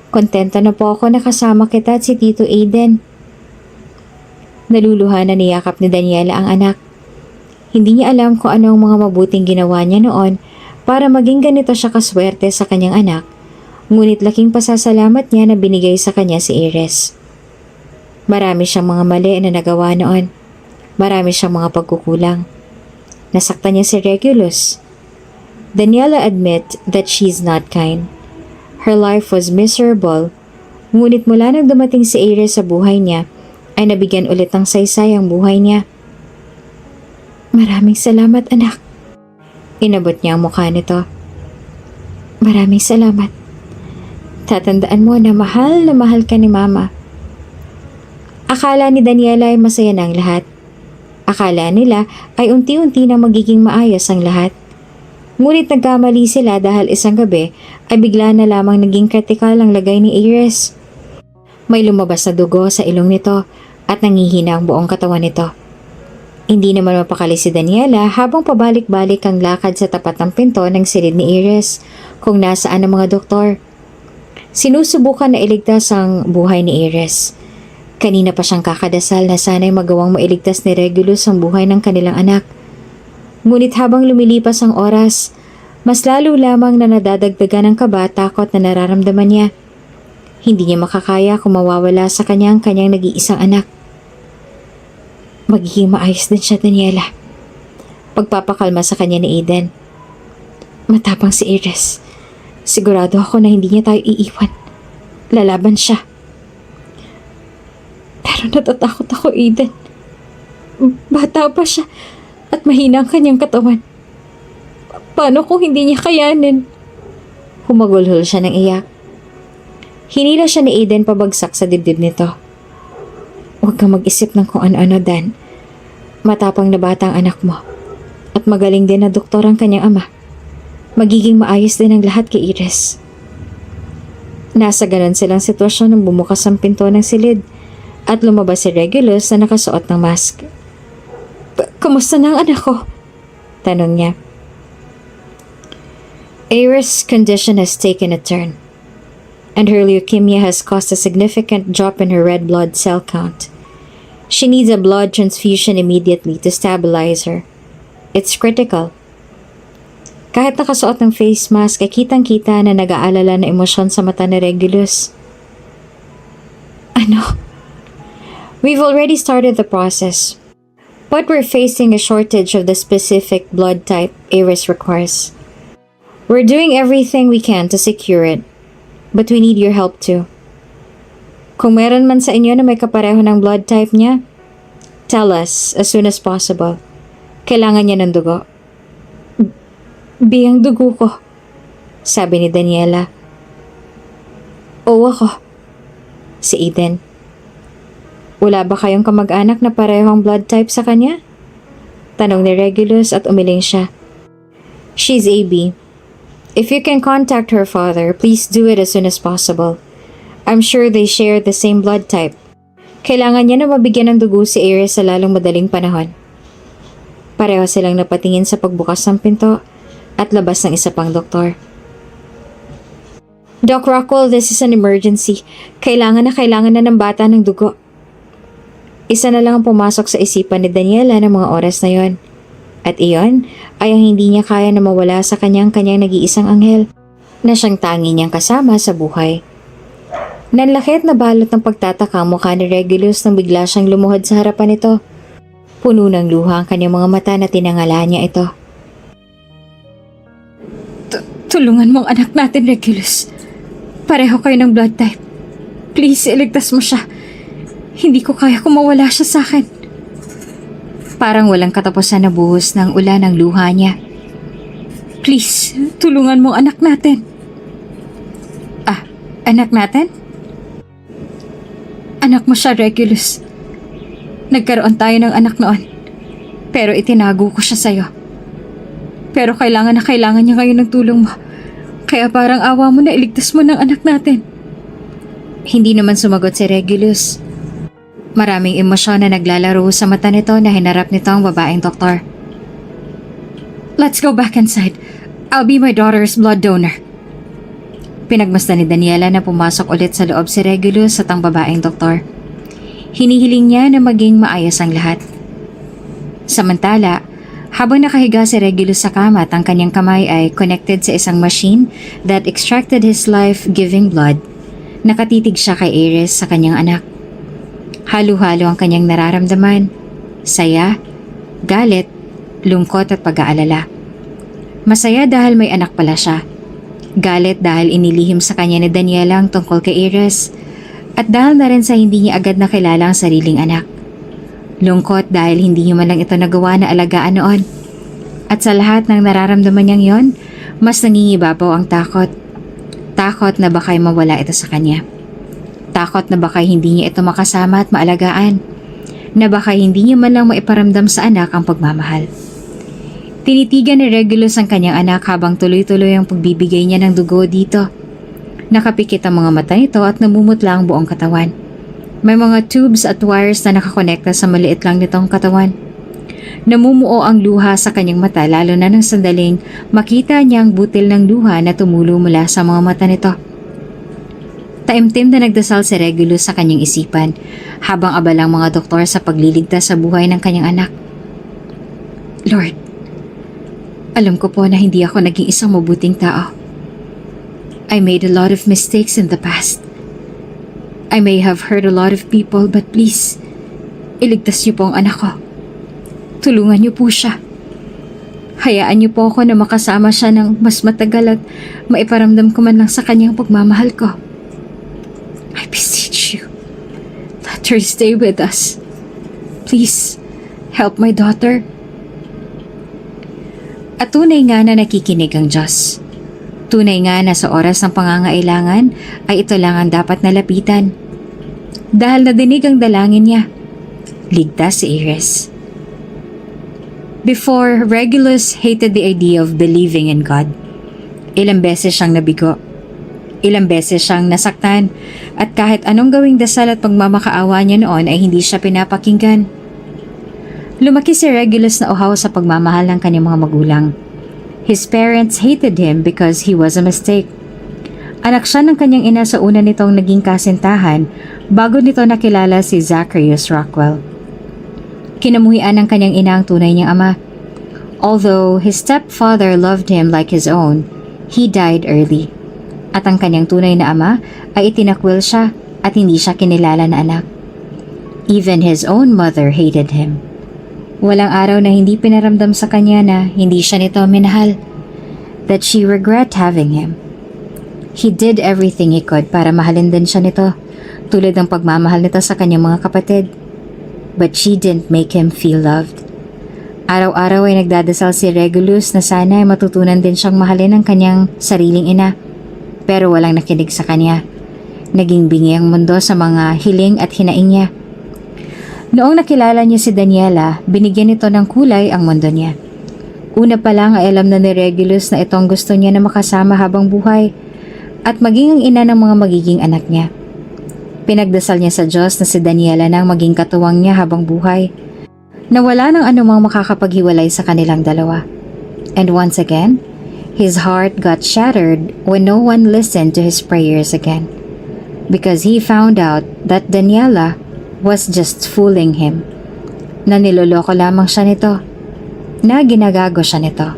Kontento na po ako na kasama kita at si Tito Aiden. Naluluha na niyakap ni Daniela ang anak. Hindi niya alam kung ano ang mga mabuting ginawa niya noon para maging ganito siya kaswerte sa kanyang anak. Ngunit laking pasasalamat niya na binigay sa kanya si Iris. Marami siyang mga mali na nagawa noon. Marami siyang mga pagkukulang. Nasaktan niya si Regulus. Daniela admit that she's not kind. Her life was miserable. Ngunit mula nang dumating si Iris sa buhay niya, ay nabigyan ulit ng saysay ang buhay niya. Maraming salamat, anak. Inabot niya ang mukha nito. Maraming salamat. Tatandaan mo na mahal ka ni Mama. Akala ni Daniela ay masaya na ang lahat. Akala nila ay unti-unti na magiging maayos ang lahat. Ngunit nagkamali sila dahil isang gabi ay bigla na lamang naging kritikal ang lagay ni Iris. May lumabas na dugo sa ilong nito at nangihina ang buong katawan nito. Hindi naman mapakali si Daniela habang pabalik-balik ang lakad sa tapat ng pinto ng silid ni Iris kung nasaan ang mga doktor. Sinusubukan na iligtas ang buhay ni Iris. Kanina pa siyang kakadasal na sana'y magawang mailigtas ni Regulus ang buhay ng kanilang anak. Ngunit habang lumilipas ang oras, mas lalo lamang na nadadagdagan ng kaba, takot na nararamdaman niya. Hindi niya makakaya kung mawawala sa kanyang nag-iisang anak. Magiging maayos din siya, Daniela. Pagpapakalma sa kanya ni Aiden. Matapang si Iris. Sigurado ako na hindi niya tayo iiwan. Lalaban siya. Pero natatakot ako, Aiden. Bata pa siya at mahina ang kanyang katawan. Paano kung hindi niya kayanin? Humagulhol siya ng iyak. Hinila siya ni Aiden pabagsak sa dibdib nito. Huwag kang mag-isip ng kung ano-ano, Dan. Matapang na bata ang anak mo. At magaling din na doktor ang kanyang ama. Magiging maayos din ang lahat kay Iris. Nasa ganon silang sitwasyon nang bumukas ang pinto ng silid at lumabas si Regulus na nakasuot ng mask. Kamusta na ang anak ko? Tanong niya. Iris' condition has taken a turn, and her leukemia has caused a significant drop in her red blood cell count. She needs a blood transfusion immediately to stabilize her. It's critical. Kahit nakasuot ng face mask ay kitang-kita na nag-aalala na emosyon sa mata ni Regulus. Ano? We've already started the process, but we're facing a shortage of the specific blood type Iris requires. We're doing everything we can to secure it, but we need your help too. Kung meron man sa inyo na may kapareho ng blood type niya, tell us as soon as possible. Kailangan niya ng dugo. Biyang dugo ko, sabi ni Daniela. Oo ako. Si Aiden. Wala ba kayong kamag-anak na parehong blood type sa kanya? Tanong ni Regulus at umiling siya. She's AB. If you can contact her father, please do it as soon as possible. I'm sure they share the same blood type. Kailangan niya na mabigyan ng dugo si Iris sa lalong madaling panahon. Pareho silang napatingin sa pagbukas ng pinto at labas ng isa pang doktor. Doc Rockwell, this is an emergency. Kailangan na ng bata ng dugo. Isa na lang ang pumasok sa isipan ni Daniela ng mga oras na yon. At iyon ay ang hindi niya kaya na mawala sa kanyang nag-iisang anghel na siyang tangi niyang kasama sa buhay. Nanlaki at nabalot ng pagtataka ang mukha ni Regulus nang bigla siyang lumuhod sa harapan nito. Puno ng luha ang kanyang mga mata na tinangalaan niya ito. Tulungan mo ang anak natin, Regulus. Pareho kayo ng blood type. Please, iligtas mo siya. Hindi ko kaya kung mawala siya sa akin. Parang walang katapusan na buhos ng ulan ng luha niya. Please, tulungan mo ang anak natin. Ah, anak natin? Anak mo siya, Regulus. Nagkaroon tayo ng anak noon. Pero itinago ko siya sa'yo. Pero kailangan na kailangan niya ngayon ng tulong mo. Kaya parang awa mo na iligtas mo ng anak natin. Hindi naman sumagot si Regulus. Maraming emosyon na naglalaro sa mata nito na hinarap nito ang babaeng doktor. Let's go back inside. I'll be my daughter's blood donor. Pinagmasdan ni Daniela na pumasok ulit sa loob si Regulus at ang babaeng doktor. Hinihiling niya na maging maayos ang lahat. Samantala, habang nakahiga si Regulus sa kama at ang kanyang kamay ay connected sa isang machine that extracted his life-giving blood, nakatitig siya kay Iris sa kanyang anak. Halo-halo ang kanyang nararamdaman, saya, galit, lungkot at pag-aalala. Masaya dahil may anak pala siya. Galit dahil inilihim sa kanya ni Daniela ang tungkol kay Iris at dahil na rin sa hindi niya agad nakilala ang sariling anak. Lungkot dahil hindi niya man lang ito nagawa na alagaan noon. At sa lahat ng nararamdaman niyang yon, mas nangingibabaw ang takot. Takot na baka'y mawala ito sa kanya. Takot na baka'y hindi niya ito makasama at maalagaan. Na baka'y hindi niya man lang maiparamdam sa anak ang pagmamahal. Tinitigan ni Regulus ang kanyang anak habang tuloy-tuloy ang pagbibigay niya ng dugo dito. Nakapikit ang mga mata nito at namumutla ang buong katawan. May mga tubes at wires na nakakonekta sa maliit lang nitong katawan. Namumuo ang luha sa kanyang mata lalo na nang sandaling makita niya ang butil ng luha na tumulo mula sa mga mata nito. Taimtim na nagdasal si Regulus sa kanyang isipan habang abalang mga doktor sa pagliligtas sa buhay ng kanyang anak. Lord, alam ko po na hindi ako naging isang mabuting tao. I made a lot of mistakes in the past. I may have hurt a lot of people but please, iligtas niyo po ang anak ko. Tulungan niyo po siya. Hayaan niyo po ako na makasama siya ng mas matagal at maiparamdam ko man lang sa kanyang pagmamahal ko. I beseech you, let her stay with us. Please, help my daughter. At tunay nga na nakikinig ang Diyos. Tunay nga na sa oras ng pangangailangan ay ito lang ang dapat nalapitan. Dahil nadinig ang dalangin niya, ligtas si Iris. Before, Regulus hated the idea of believing in God. Ilang beses siyang nabigo. Ilang beses siyang nasaktan at kahit anong gawing dasal at pagmamakaawa niya noon ay hindi siya pinapakinggan. Lumaki si Regulus na uhaw sa pagmamahal ng kanyang mga magulang. His parents hated him because he was a mistake. Anak siya ng kanyang ina sa una nitong naging kasintahan bago nito nakilala si Zacharias Rockwell. Kinamuhian ng kanyang ina ang tunay niyang ama. Although his stepfather loved him like his own, he died early. At ang kanyang tunay na ama ay itinakwil siya at hindi siya kinilala na anak. Even his own mother hated him. Walang araw na hindi pinaramdam sa kanya na hindi siya nito minahal. That she regret having him. He did everything he could para mahalin din siya nito, tulad ng pagmamahal nito sa kanyang mga kapatid. But she didn't make him feel loved. Araw-araw ay nagdadasal si Regulus na sana ay matutunan din siyang mahalin ang kanyang sariling ina. Pero walang nakinig sa kanya. Naging bingi ang mundo sa mga hiling at hinaing niya. Noong nakilala niya si Daniela, binigyan nito ng kulay ang mundo niya. Una pa lang ay alam na ni Regulus na itong gusto niya na makasama habang buhay at maging ang ina ng mga magiging anak niya. Pinagdasal niya sa Diyos na si Daniela nang maging katuwang niya habang buhay, na wala ng anumang makakapaghiwalay sa kanilang dalawa. And once again, his heart got shattered when no one listened to his prayers again, because he found out that Daniela was just fooling him, na niloloko lamang siya nito, na ginagago siya nito.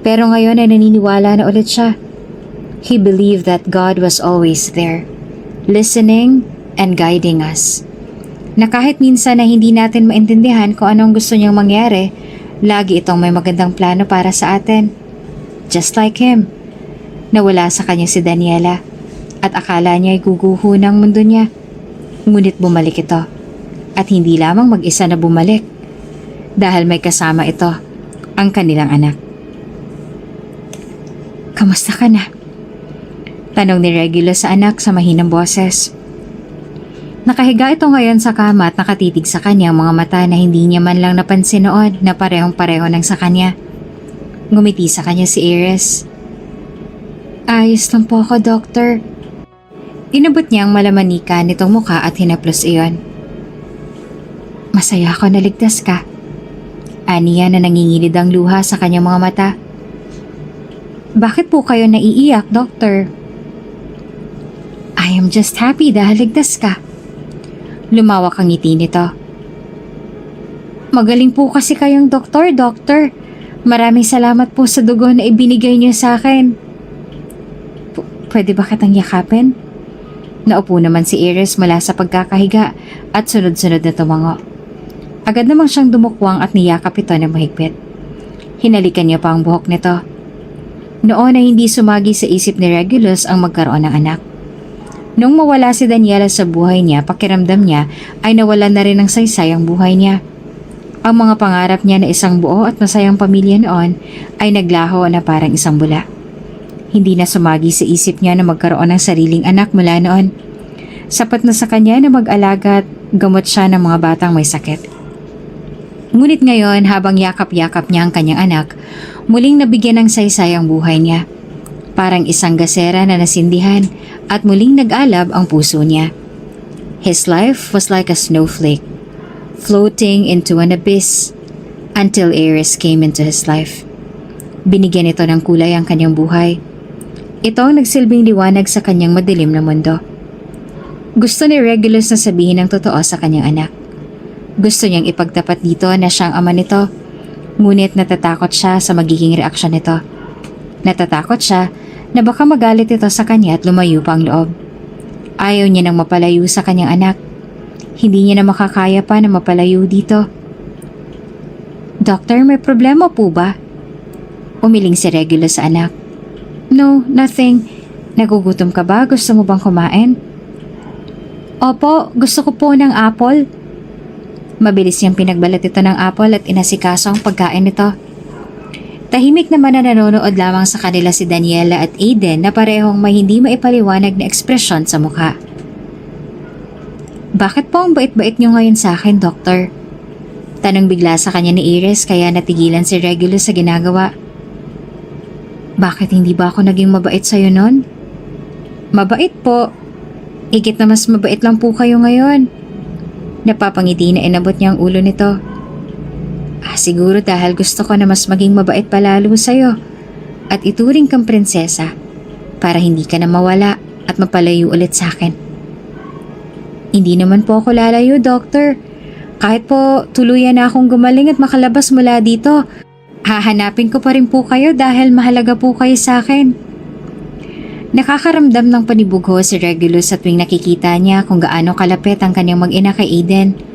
Pero ngayon ay naniniwala na ulit siya. He believed that God was always there, listening and guiding us. Na kahit minsan na hindi natin maintindihan kung anong gusto niyang mangyari, lagi itong may magandang plano para sa atin. Just like him. Nawala sa kanya si Daniela at akala niya ay guguho ng mundo niya. Ngunit bumalik ito at hindi lamang mag-isa na bumalik dahil may kasama ito, ang kanilang anak. Kamusta ka na? Tanong ni Regulus sa anak sa mahinang boses. Nakahiga ito ngayon sa kama at nakatitig sa kanya ang mga mata na hindi niya man lang napansin noon na parehong-pareho ng sa kanya. Ngumiti sa kanya si Iris. Ayos lang po ako, Doctor. Inabot niya ang malamanika nitong mukha at hinaplos iyon. Masaya ako na ligtas ka. Aniya na nangingilid ang luha sa kanyang mga mata. Bakit po kayo naiiyak, Doctor? I am just happy dahil ligtas ka. Lumawak ang ngiti nito. Magaling po kasi kayong doktor, Doctor. Maraming salamat po sa dugo na ibinigay niyo sa akin. Pwede ba kitang yakapin? Naupo naman si Iris mula sa pagkakahiga at sunod-sunod na tumango. Agad namang siyang dumukwang at niyakap ito na mahigpit. Hinalikan niya pa ang buhok nito. Noon ay hindi sumagi sa isip ni Regulus ang magkaroon ng anak. Nung mawala si Daniela sa buhay niya, pakiramdam niya ay nawala na rin ng saysay ang buhay niya. Ang mga pangarap niya na isang buo at masayang pamilya noon ay naglaho na parang isang bula. Hindi na sumagi sa isip niya na magkaroon ng sariling anak mula noon. Sapat na sa kanya na mag-alaga at gamot siya ng mga batang may sakit. Ngunit ngayon, habang yakap-yakap niya ang kanyang anak, muling nabigyan ng saysay ang buhay niya. Parang isang gasera na nasindihan at muling nag-alab ang puso niya. His life was like a snowflake, floating into an abyss until Iris came into his life. Binigyan ito ng kulay ang kanyang buhay. Ito ang nagsilbing liwanag sa kanyang madilim na mundo. Gusto ni Regulus na sabihin ang totoo sa kanyang anak. Gusto niyang ipagtapat dito na siyang ama nito, ngunit natatakot siya sa magiging reaksyon nito. Natatakot siya na baka magalit ito sa kanya at lumayo pa ang loob. Ayaw niya nang mapalayo sa kanyang anak. Hindi niya na makakaya pa na mapalayo dito. Doctor, may problema po ba? Umiling si Regulus sa anak. No, nothing. Nagugutom ka ba? Gusto mo bang kumain? Opo, gusto ko po ng apple. Mabilis niyang pinagbalat ito ng apple at inasikaso ang pagkain nito. Tahimik naman na nanonood lamang sa kanila si Daniela at Aiden na parehong may hindi maipaliwanag na ekspresyon sa mukha. Bakit po ang bait-bait niyo ngayon sa akin, Doktor? Tanong bigla sa kanya ni Iris kaya natigilan si Regulus sa ginagawa. Bakit hindi ba ako naging mabait sa'yo nun? Mabait po. Higit na mas mabait lang po kayo ngayon. Napapangiti na inabot niya ang ulo nito. Siguro dahil gusto ko na mas maging mabait palalo sa'yo at ituring kang prinsesa para hindi ka na mawala at mapalayo ulit sa akin. Hindi naman po ako lalayo, Doctor. Kahit po tuluyan na akong gumaling at makalabas mula dito, hahanapin ko pa rin po kayo dahil mahalaga po kayo sa akin. Nakakaramdam ng panibugho si Regulus sa tuwing nakikita niya kung gaano kalapit ang kanyang mag-ina kay Aiden.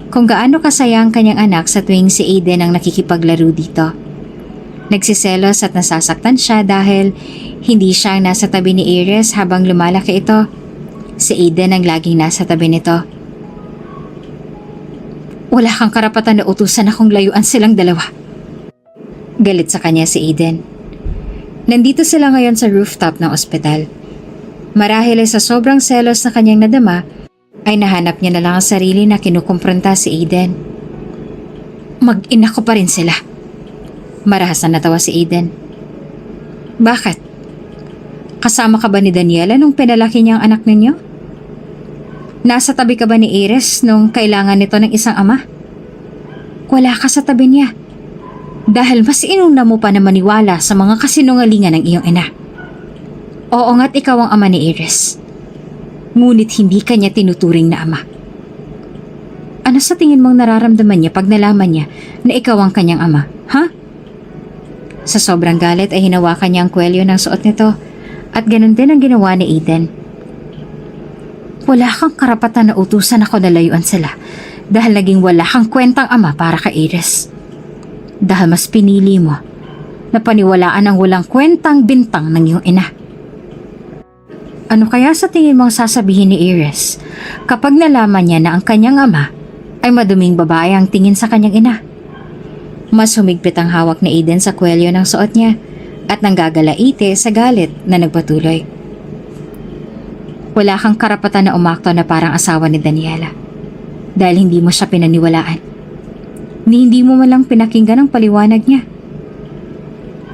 Kung gaano kasaya ang kanyang anak sa tuwing si Aiden ang nakikipaglaro dito. Nagsiselos at nasasaktan siya dahil hindi siya ang nasa tabi ni Iris habang lumalaki ito. Si Aiden ang laging nasa tabi nito. Wala kang karapatan na utusan akong layuan silang dalawa. Galit sa kanya si Aiden. Nandito sila ngayon sa rooftop ng ospital. Marahil ay sa sobrang selos na kanyang nadama, ay nahanap niya na lang ang sarili na kinukumpronta si Aiden. Mag-ina ko pa rin sila. Marahas na natawa si Aiden. Bakit? Kasama ka ba ni Daniela nung pinalaki niya ang anak ninyo? Nasa tabi ka ba ni Iris nung kailangan nito ng isang ama? Wala ka sa tabi niya. Dahil mas inuna mo pa na maniwala sa mga kasinungalingan ng iyong ina. Oo nga't ikaw ang ama ni Iris. Ngunit hindi kanya tinuturing na ama. Ano sa tingin mong nararamdaman niya pag nalaman niya na ikaw ang kanyang ama, ha? Sa sobrang galit ay hinawakan niya ang kwelyo ng suot nito at ganun din ang ginawa ni Aiden. Wala kang karapatan na utusan ako na layuan sila dahil naging wala kang kwentang ama para kay Iris. Dahil mas pinili mo na paniwalaan ang walang kwentang bintang ng iyong ina. Ano kaya sa tingin mong sasabihin ni Iris kapag nalaman niya na ang kanyang ama ay maduming babae ang tingin sa kanyang ina? Mas humigpit ang hawak ni Aiden sa kwelyo ng suot niya at nanggagalaite sa galit na nagpatuloy. Wala kang karapatan na umakto na parang asawa ni Daniela dahil hindi mo siya pinaniwalaan. Ni hindi mo man lang pinakinggan ang paliwanag niya.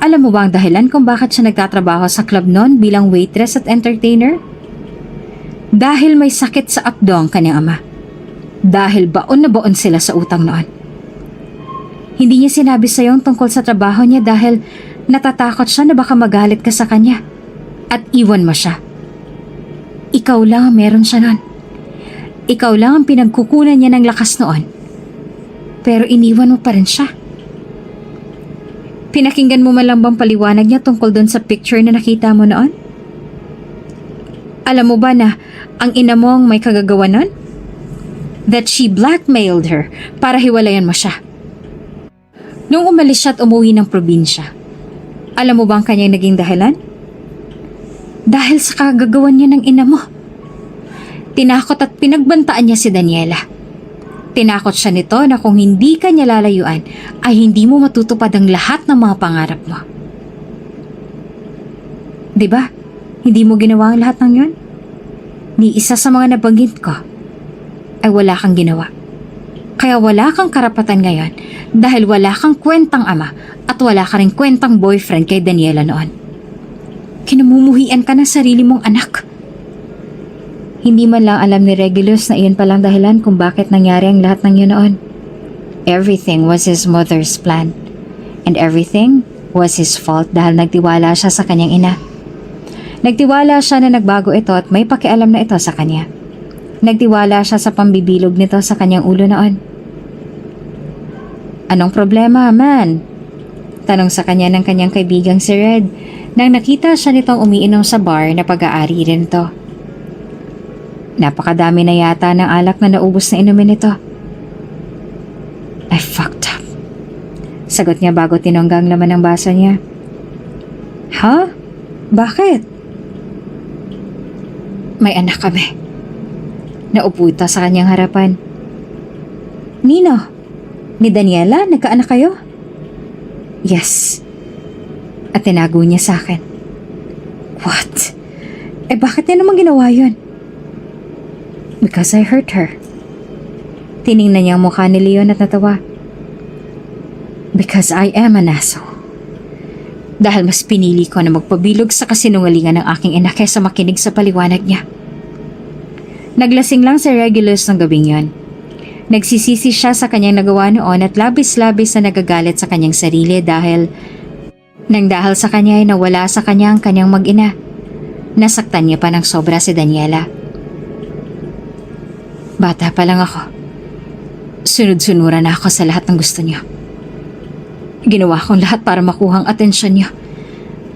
Alam mo ba ang dahilan kung bakit siya nagtatrabaho sa club noon bilang waitress at entertainer? Dahil may sakit sa akdo ang kanyang ama. Dahil baon na baon sila sa utang noon. Hindi niya sinabi sa'yo ang tungkol sa trabaho niya dahil natatakot siya na baka magalit ka sa kanya at iwan mo siya. Ikaw lang ang meron siya noon. Ikaw lang ang pinagkukunan niya ng lakas noon. Pero iniwan mo pa rin siya. Pinakinggan mo man lang bang paliwanag niya tungkol doon sa picture na nakita mo noon? Alam mo ba na ang ina mo ang may kagagawa noon? That she blackmailed her para hiwalayan mo siya. Nung umalis siya at umuwi ng probinsya, alam mo ba ang kanyang naging dahilan? Dahil sa kagagawan niya ng ina mo. Tinakot at pinagbantaan niya si Daniela. Tinakot siya nito na kung hindi ka niya lalayuan ay hindi mo matutupad ang lahat ng mga pangarap mo. Diba? Hindi mo ginawa ang lahat ng yun? Ni isa sa mga nabanggit ko ay wala kang ginawa. Kaya wala kang karapatan ngayon dahil wala kang kwentang ama at wala ka rin kwentang boyfriend kay Daniela noon. Kinamumuhian ka ng sarili mong anak. Hindi man lang alam ni Regulus na iyon palang dahilan kung bakit nangyari ang lahat ng yun noon. Everything was his mother's plan. And everything was his fault dahil nagtiwala siya sa kanyang ina. Nagtiwala siya na nagbago ito at may pakialam na ito sa kanya. Nagtiwala siya sa pambibilog nito sa kanyang ulo noon. Anong problema, man? Tanong sa kanya ng kanyang kaibigang si Red nang nakita siya nitong umiinom sa bar na pag-aari rin to. Napakadami na yata ng alak na naubos na inumin nito. I fucked up. Sagot niya bago tinongga ang laman ng baso niya. Ha? Bakit? May anak kami. Naupo ito sa kanyang harapan. Nino? Ni Daniela? Nagkaanak kayo? Yes. At tinago niya sa akin. What? Bakit niya naman ginawa yun? Because I hurt her. Tiningnan niya ang mukha ni Leon at natawa. Because I am an asshole. Dahil mas pinili ko na magpabilog sa kasinungalingan ng aking ina kaysa makinig sa paliwanag niya. Naglasing lang si Regulus ng gabing yon. Nagsisisi siya sa kanyang nagawa noon at labis-labis na nagagalit sa kanyang sarili dahil sa kanya ay nawala sa kanya ang kanyang mag-ina. Nasaktan niya pa ng sobra si Daniela. Bata pa lang ako. Sunod-sunuran na ako sa lahat ng gusto niyo. Ginawa kong lahat para makuha ang atensyon niyo.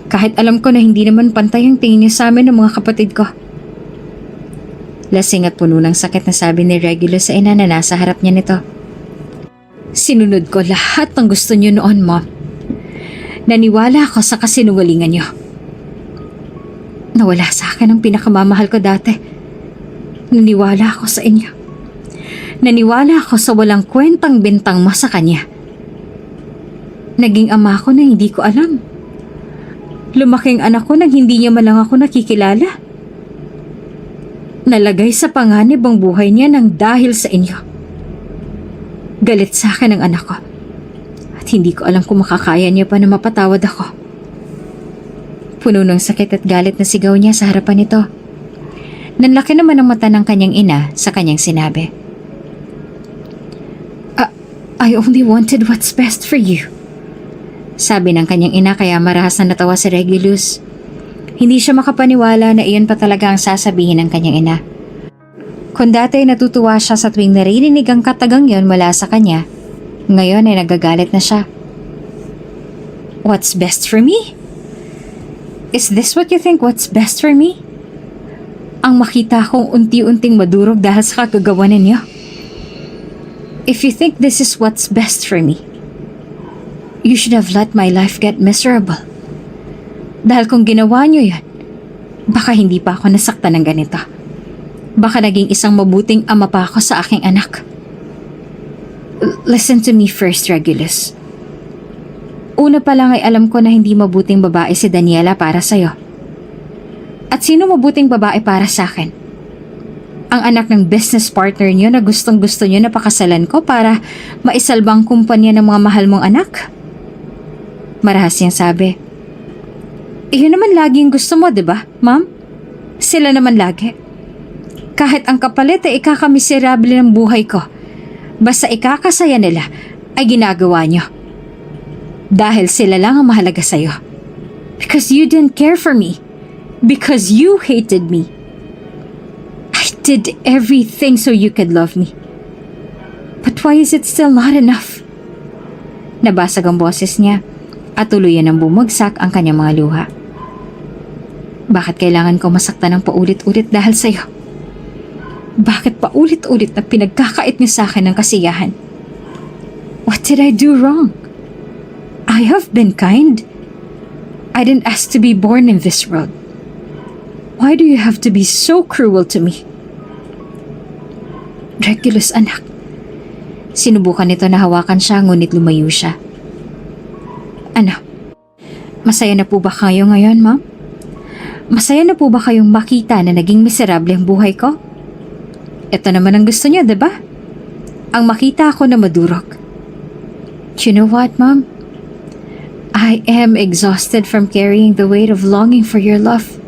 Kahit alam ko na hindi naman pantay ang tingin niyo sa amin ng mga kapatid ko. Lasing at puno ng sakit na sabi ni Regulus sa ina na nasa harap niya nito. Sinunod ko lahat ng gusto niyo noon, Mom. Naniwala ako sa kasinungalingan niyo. Nawala sa akin ang pinakamamahal ko dati. Naniwala ako sa inyo. Naniwala ako sa walang kwentang bintang mo sa kanya. Naging ama ko na hindi ko alam. Lumaking anak ko nang hindi niya man lang ako nakikilala. Nalagay sa panganib ang buhay niya nang dahil sa inyo. Galit sa akin ang anak ko. At hindi ko alam kung makakaya niya pa na mapatawad ako. Puno ng sakit at galit na sigaw niya sa harapan nito. Nanlaki naman ang mata ng kanyang ina sa kanyang sinabi. I only wanted what's best for you. Sabi ng kanyang ina kaya marahas na natawa si Regulus. Hindi siya makapaniwala na iyon pa talaga ang sasabihin ng kanyang ina. Kung dati natutuwa siya sa tuwing naririnig ang katagang yon mula sa kanya, ngayon ay nagagalit na siya. What's best for me? Is this what you think what's best for me? Ang makita kong unti-unting madurog dahil sa kagagawanan niyo. If you think this is what's best for me, you should have let my life get miserable. Dahil kung ginawa niyo yan, baka hindi pa ako nasaktan ng ganito. Baka naging isang mabuting ama pa ako sa aking anak. Listen to me first, Regulus. Una pa lang ay alam ko na hindi mabuting babae si Daniela para sa'yo. At sino mabuting babae para sa akin? Ang anak ng business partner niyo na gustong-gusto niyo na pakasalan ko para maisalbang kumpanya ng mga mahal mong anak? Marahas niyang sabi. Iyon naman lagi yung gusto mo, di ba, ma'am? Sila naman lagi. Kahit ang kapalit ay ikakamiserable ng buhay ko, basta ikakasaya nila ay ginagawa niyo. Dahil sila lang ang mahalaga sa'yo. Because you didn't care for me. Because you hated me. I did everything so you could love me. But why is it still not enough? Nabasag ang boses niya at tuluyan ng bumagsak ang kanyang mga luha. Bakit kailangan ko masaktan ng paulit-ulit dahil sa'yo? Bakit paulit-ulit na pinagkakait niyo sa akin ng kasiyahan? What did I do wrong? I have been kind. I didn't ask to be born in this world. Why do you have to be so cruel to me? Regulus, anak. Sinubukan nito na hawakan siya ngunit lumayo siya. Ano? Masaya na po ba kayo ngayon, ma'am? Masaya na po ba kayong makita na naging miserable ang buhay ko? Ito naman ang gusto niyo, diba? Ang makita ako na madurog. You know what, ma'am? I am exhausted from carrying the weight of longing for your love.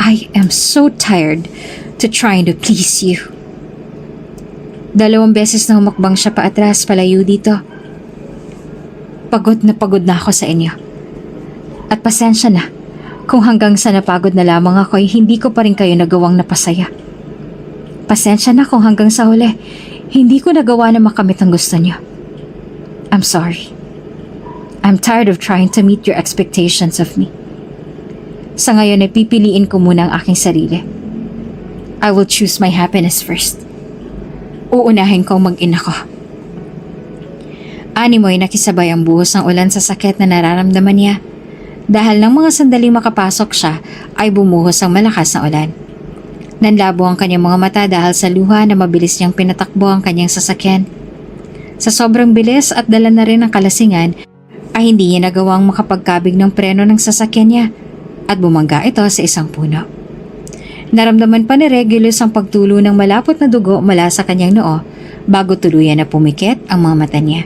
I am so tired to trying to please you. 2 beses na humakbang siya paatras palayo dito. Pagod na ako sa inyo. At pasensya na kung hanggang sa napagod na lamang ako ay hindi ko pa rin kayo nagawang napasaya. Pasensya na kung hanggang sa huli hindi ko nagawa na makamit ang gusto niyo. I'm sorry. I'm tired of trying to meet your expectations of me. Sa ngayon ay pipiliin ko muna ang aking sarili. I will choose my happiness first. Uunahin kong mag-ina ko. Animoy nakisabay ang buhos ng ulan sa sakit na nararamdaman niya. Dahil ng mga sandaling makapasok siya ay bumuhos ang malakas na ulan. Nanlabo ang kanyang mga mata dahil sa luha na mabilis niyang pinatakbo ang kanyang sasakyan. Sa sobrang bilis at dala na rin ng kalasingan ay hindi niya nagawang makapagkabig ng preno ng sasakyan niya at bumangga ito sa isang puno. Naramdaman pa ni Regulus ang pagtulo ng malapot na dugo mula sa kanyang noo bago tuluyan na pumikit ang mga mata niya.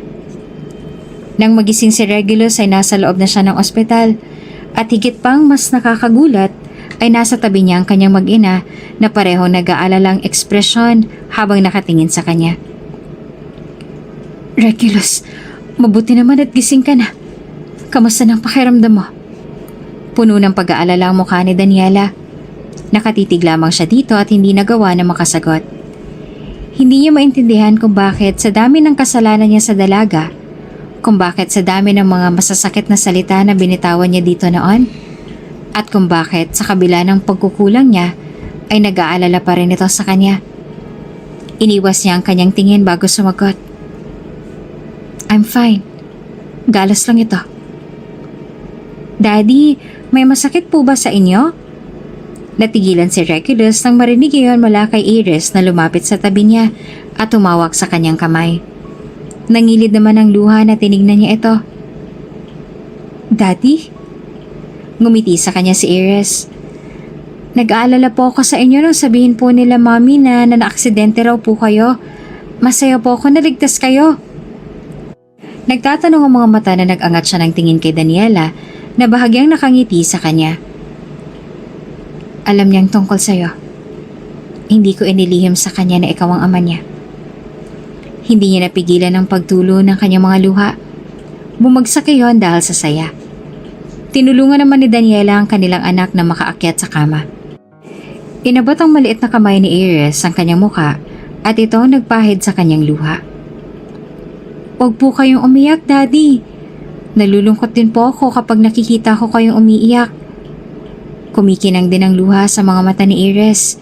Nang magising si Regulus ay nasa loob na siya ng ospital at higit pang mas nakakagulat ay nasa tabi niya ang kanyang mag-ina na parehong nag-aalalang ekspresyon habang nakatingin sa kanya. Regulus, mabuti naman at gising ka na. Kamusta ng pakiramdam mo? Puno ng pag-aalala ang mukha ni Daniela. Nakatitig lamang siya dito at hindi nagawa na makasagot. Hindi niya maintindihan kung bakit sa dami ng kasalanan niya sa dalaga, kung bakit sa dami ng mga masasakit na salita na binitawan niya dito noon, at kung bakit sa kabila ng pagkukulang niya ay nag-aalala pa rin ito sa kanya. Iniwas niya ang kanyang tingin bago sumagot. I'm fine. Galas lang ito. Daddy, may masakit po ba sa inyo? Natigilan si Regulus nang marinig iyon mula kay Iris na lumapit sa tabi niya at tumawak sa kanyang kamay. Nangilid naman ang luha na tinignan niya ito. Daddy? Ngumiti sa kanya si Iris. Nag-aalala po ako sa inyo nung sabihin po nila mami na naaksidente raw po kayo. Masaya po ako na ligtas kayo. Nagtatanong ang mga mata na nag-angat siya ng tingin kay Daniela na bahagyang nakangiti sa kanya. Alam niyang tungkol sa'yo. Hindi ko inilihim sa kanya na ikaw ang ama niya. Hindi niya napigilan ang pagtulo ng kanyang mga luha. Bumagsak iyon dahil sa saya. Tinulungan naman ni Daniela ang kanilang anak na makaakyat sa kama. Inabot ang maliit na kamay ni Iris ang kanyang muka at ito nagpahid sa kanyang luha. Huwag po kayong umiyak, Daddy. Nalulungkot din po ako kapag nakikita ko kayong umiiyak. Kumikinang din ang luha sa mga mata ni Iris.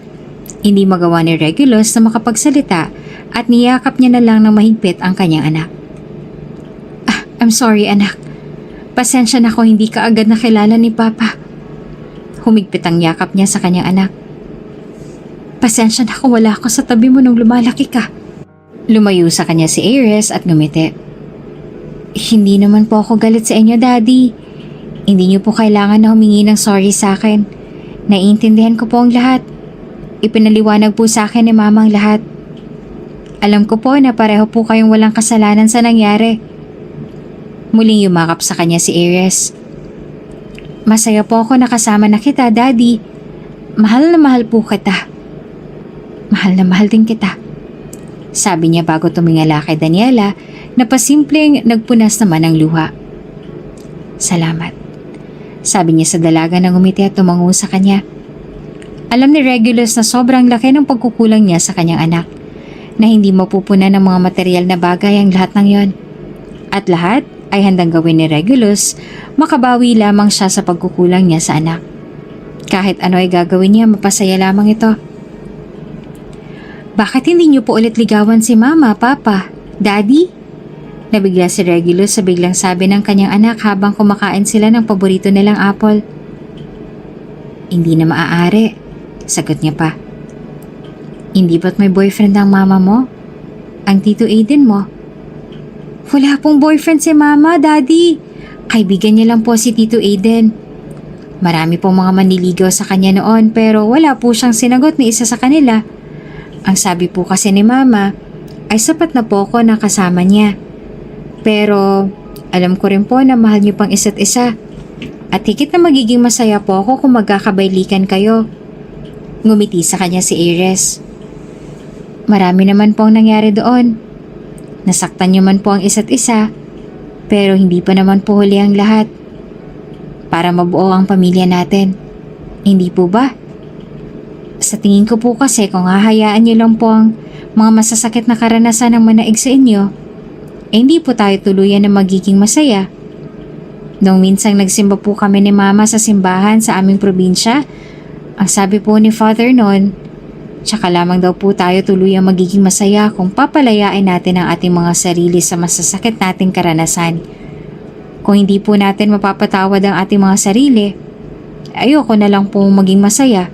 Hindi magawa ni Regulus na makapagsalita at niyakap niya na lang ng mahigpit ang kanyang anak. I'm sorry, anak. Pasensya na kung hindi ka agad nakilala ni Papa. Humigpit ang yakap niya sa kanyang anak. Pasensya na kung wala ako sa tabi mo nung lumalaki ka. Lumayo sa kanya si Iris at ngumiti. Hindi naman po ako galit sa inyo, Daddy. Hindi niyo po kailangan na humingi ng sorry sa akin. Naiintindihan ko po ang lahat. Ipinaliwanag po sa akin ni Mama ang lahat. Alam ko po na pareho po kayong walang kasalanan sa nangyari. Muling yumakap sa kanya si Aries. Masaya po ako nakasama na kita, Daddy. Mahal na mahal po kita. Mahal na mahal din kita. Sabi niya bago tumingala kay Daniela na pasimpleng nagpunas naman ng luha. Salamat. Sabi niya sa dalaga na ngumiti at tumango sa kanya. Alam ni Regulus na sobrang laki ng pagkukulang niya sa kanyang anak, na hindi mapupunan ng mga material na bagay ang lahat ng yon. At lahat ay handang gawin ni Regulus, makabawi lamang siya sa pagkukulang niya sa anak. Kahit ano ay gagawin niya, mapasaya lamang ito. Bakit hindi niyo po ulit ligawan si Mama, Papa, Daddy? Nabigla si Regulus sa biglang sabi ng kanyang anak habang kumakain sila ng paborito nilang apple. Hindi na maaari, sagot niya pa. Hindi ba't may boyfriend ang mama mo? Ang Tito Aiden mo? Wala pong boyfriend si Mama, Daddy. Kaibigan niya lang po si Tito Aiden. Marami pong mga manliligaw sa kanya noon pero wala po siyang sinagot ni isa sa kanila. Ang sabi po kasi ni Mama ay sapat na po ako na kasama niya. Pero alam ko rin po na mahal niyo pang isa't isa. At higit na magiging masaya po ako kung magkakabaylikan kayo. Ngumiti sa kanya si Aries. Marami naman po ang nangyari doon. Nasaktan niyo man po ang isa't isa, pero hindi pa naman po huli ang lahat. Para mabuo ang pamilya natin. Hindi po ba? Sa tingin ko po kasi kung hahayaan niyo lang po ang mga masasakit na karanasan ng manaig sa inyo, hindi po tayo tuluyan na magiging masaya. Nung minsang nagsimba po kami ni Mama sa simbahan sa aming probinsya, ang sabi po ni Father noon, tsaka lamang daw po tayo tuluyang magiging masaya kung papalayain natin ang ating mga sarili sa masasakit nating karanasan. Kung hindi po natin mapapatawad ang ating mga sarili, ayoko na lang po maging masaya.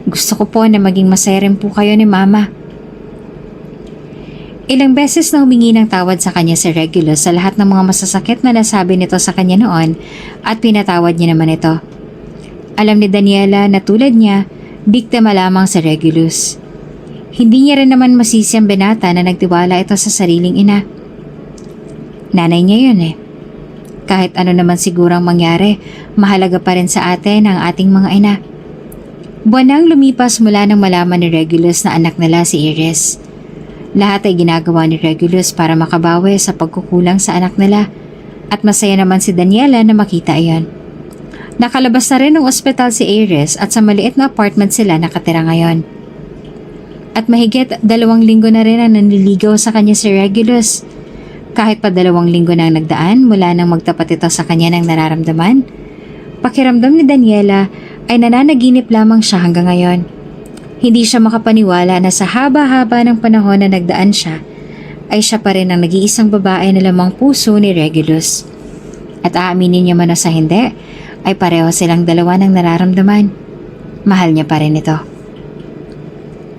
Gusto ko po na maging masaya rin po kayo ni Mama. Ilang beses na humingi ng tawad sa kanya si Regulus sa lahat ng mga masasakit na nasabi nito sa kanya noon at pinatawad niya naman ito. Alam ni Daniela na tulad niya, biktima lamang si Regulus. Hindi niya rin naman masisi ang binata na nagtiwala ito sa sariling ina. Nanay niya yun eh. Kahit ano naman sigurang mangyari, mahalaga pa rin sa atin ang ating mga ina. Buwan nang lumipas mula nang malaman ni Regulus na anak nila si Aries. Lahat ay ginagawa ni Regulus para makabawi sa pagkukulang sa anak nila at masaya naman si Daniela na makita iyon. Nakalabas na rin ng ospital si Aries at sa maliit na apartment sila nakatira ngayon. At mahigit 2 linggo na rin ang nanliligaw sa kanya si Regulus. Kahit pa 2 linggo na nagdaan mula nang magtapat ito sa kanya ng nararamdaman, pakiramdam ni Daniela ay nananaginip lamang siya hanggang ngayon. Hindi siya makapaniwala na sa haba-haba ng panahon na nagdaan siya, ay siya pa rin ang nag-iisang babae na lamang puso ni Regulus. At aaminin niya man o sa hindi, ay pareho silang dalawa ng nararamdaman. Mahal niya pa rin ito.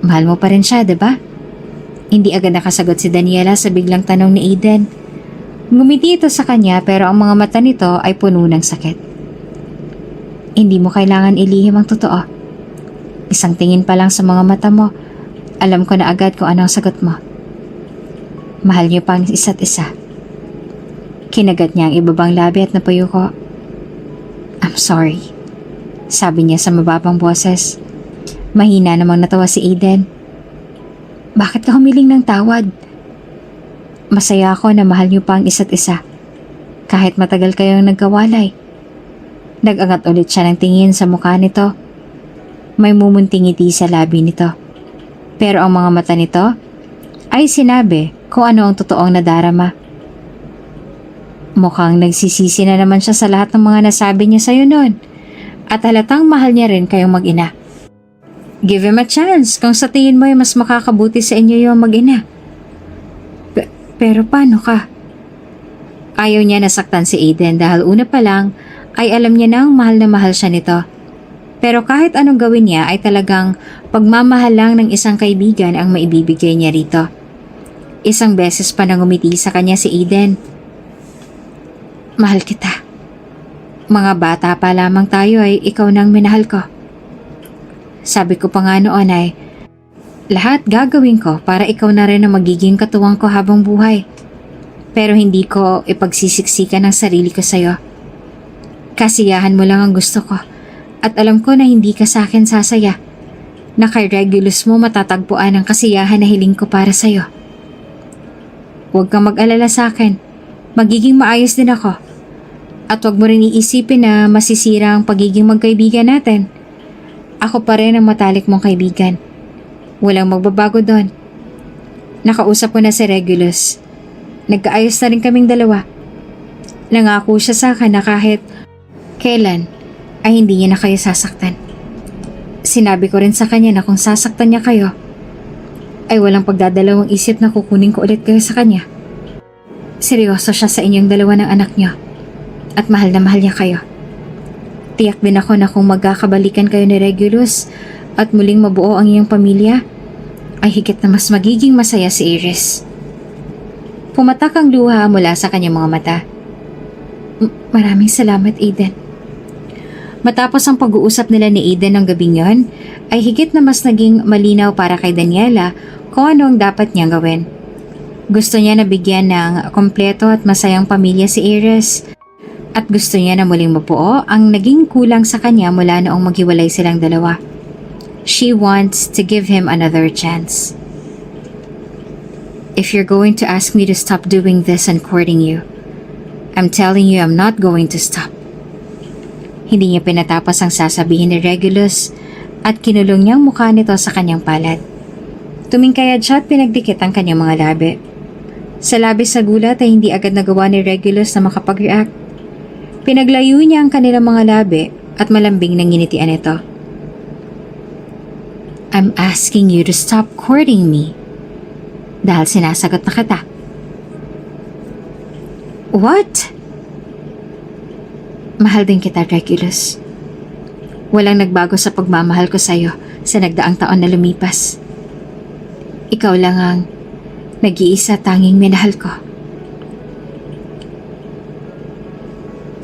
Mahal mo pa rin siya, diba? Hindi agad nakasagot si Daniela sa biglang tanong ni Aiden. Ngumiti ito sa kanya pero ang mga mata nito ay puno ng sakit. Hindi mo kailangan ilihim ang totoo. Isang tingin pa lang sa mga mata mo, alam ko na agad kung ano ang sagot mo. Mahal niyo pang isa't isa. Kinagat niya ang ibabang labi at napayuko. I'm sorry, sabi niya sa mababang boses. Mahina namang natawa si Aiden. Bakit ka humiling ng tawad? Masaya ako na mahal niyo pa ang isa't isa. Kahit matagal kayong nagkawalay. Nag-angat ulit siya ng tingin sa mukha nito. May mumunting ngiti sa labi nito. Pero ang mga mata nito ay sinabi kung ano ang totoong nadarama. Mukhang nagsisisi na naman siya sa lahat ng mga nasabi niya sa'yo noon. At halatang mahal niya rin kayong mag-ina. Give him a chance kung sa tingin mo ay mas makakabuti sa inyo yung mag-ina. Pero paano ka? Ayaw niya nasaktan si Aiden dahil una pa lang ay alam niya nang mahal na mahal siya nito. Pero kahit anong gawin niya ay talagang pagmamahal lang ng isang kaibigan ang maibibigay niya rito. Isang beses pa nang umiti sa kanya si Aiden. Mahal kita. Mga bata pa lamang tayo ay ikaw nang minahal ko. Sabi ko pa nga noon ay, lahat gagawin ko para ikaw na rin ang magiging katuwang ko habang buhay. Pero hindi ko ipagsisiksikan ang sarili ko sa'yo. Kasiyahan mo lang ang gusto ko. At alam ko na hindi ka sa akin sasaya. Na kay Regulus mo matatagpuan ang kasiyahan na hiling ko para sa'yo. Huwag kang mag-alala sa akin. Magiging maayos din ako. At huwag mo rin iisipin na masisira ang pagiging magkaibigan natin. Ako pa rin ang matalik mong kaibigan. Walang magbabago doon. Nakausap ko na si Regulus. Nagkaayos na rin kaming dalawa. Nangako siya sa akin na kahit kailan ay hindi niya na kayo sasaktan. Sinabi ko rin sa kanya na kung sasaktan niya kayo, ay walang pagdadalawang isip na kukunin ko ulit kayo sa kanya. Seryoso siya sa inyong dalawa ng anak niyo at mahal na mahal niya kayo. Tiyak din ako na kung magkakabalikan kayo ni Regulus at muling mabuo ang iyong pamilya, ay higit na mas magiging masaya si Iris. Pumatak ang luha mula sa kanyang mga mata. Maraming salamat, Aiden. Matapos ang pag-uusap nila ni Aiden ng gabing yon, ay higit na mas naging malinaw para kay Daniela kung ano ang dapat niyang gawin. Gusto niya na bigyan ng kompleto at masayang pamilya si Iris, at gusto niya na muling mabuo ang naging kulang sa kanya mula noong maghiwalay silang dalawa. She wants to give him another chance. If you're going to ask me to stop doing this and courting you, I'm telling you I'm not going to stop. Hindi niya pinatapos ang sasabihin ni Regulus at kinulong niya ang mukha nito sa kanyang palad. Tumingkayad siya at pinagdikit ang kanyang mga labi. Sa labis sa gulat ay hindi agad nagawa ni Regulus na makapag-react. Pinaglayo niya ang kanilang mga labi at malambing nang nginitian ito. I'm asking you to stop courting me. Dahil sinasagot na kita. What? Mahal din kita, Regulus. Walang nagbago sa pagmamahal ko sa'yo sa nagdaang taon na lumipas. Ikaw lang ang nag-iisa tanging minahal ko.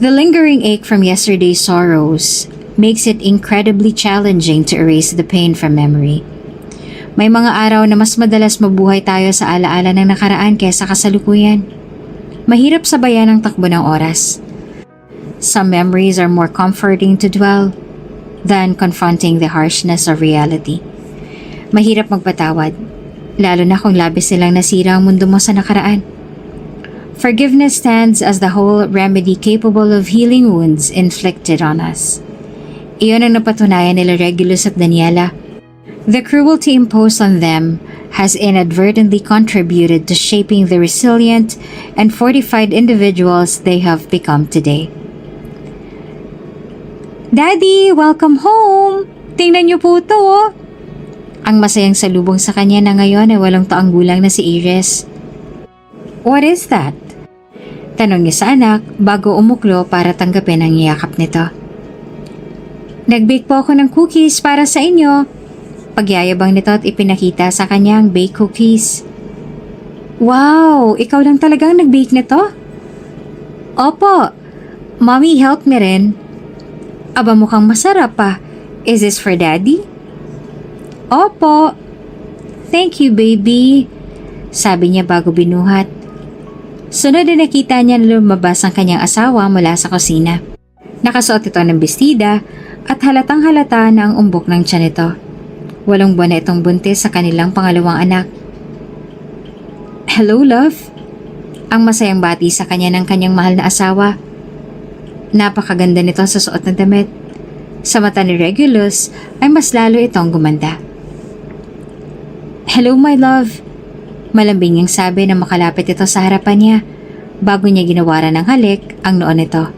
The lingering ache from yesterday's sorrows makes it incredibly challenging to erase the pain from memory. May mga araw na mas madalas mabuhay tayo sa alaala ng nakaraan kaysa kasalukuyan. Mahirap sabayan ang takbo ng oras. Some memories are more comforting to dwell than confronting the harshness of reality. Mahirap magpatawad, lalo na kung labis silang nasira ang mundo mo sa nakaraan. Forgiveness stands as the whole remedy capable of healing wounds inflicted on us. Iyon ang napatunayan nila Regulus at Daniela. The cruelty imposed on them has inadvertently contributed to shaping the resilient and fortified individuals they have become today. Daddy, welcome home! Tingnan niyo po ito, oh! Ang masayang salubong sa kanya na ngayon ay walang taang gulang na si Iris. What is that? Tanong niya sa anak bago umuklo para tanggapin ang yakap nito. Nag-bake po ako ng cookies para sa inyo. Pagyayabang nito at ipinakita sa kanya ang baked cookies. Wow! Ikaw lang talagang nag-bake nito? Opo. Mommy helped me rin. Aba, mukhang masarap pa. Is this for Daddy? Opo. Thank you, baby. Sabi niya bago binuhat. Sunod na nakita niya na lumabas ang kanyang asawa mula sa kusina. Nakasuot ito ng bestida at halatang halata na ang umbok ng tiyan nito. 8 buwan na itong buntis sa kanilang pangalawang anak. Hello, love. Ang masayang bati sa kanya ng kanyang mahal na asawa. Napakaganda nito sa suot na damit. Sa mata ni Regulus ay mas lalo itong gumanda. Hello, my love. Malambing niyang sabi na makalapit ito sa harapan niya bago niya ginawaran ng halik ang noo nito.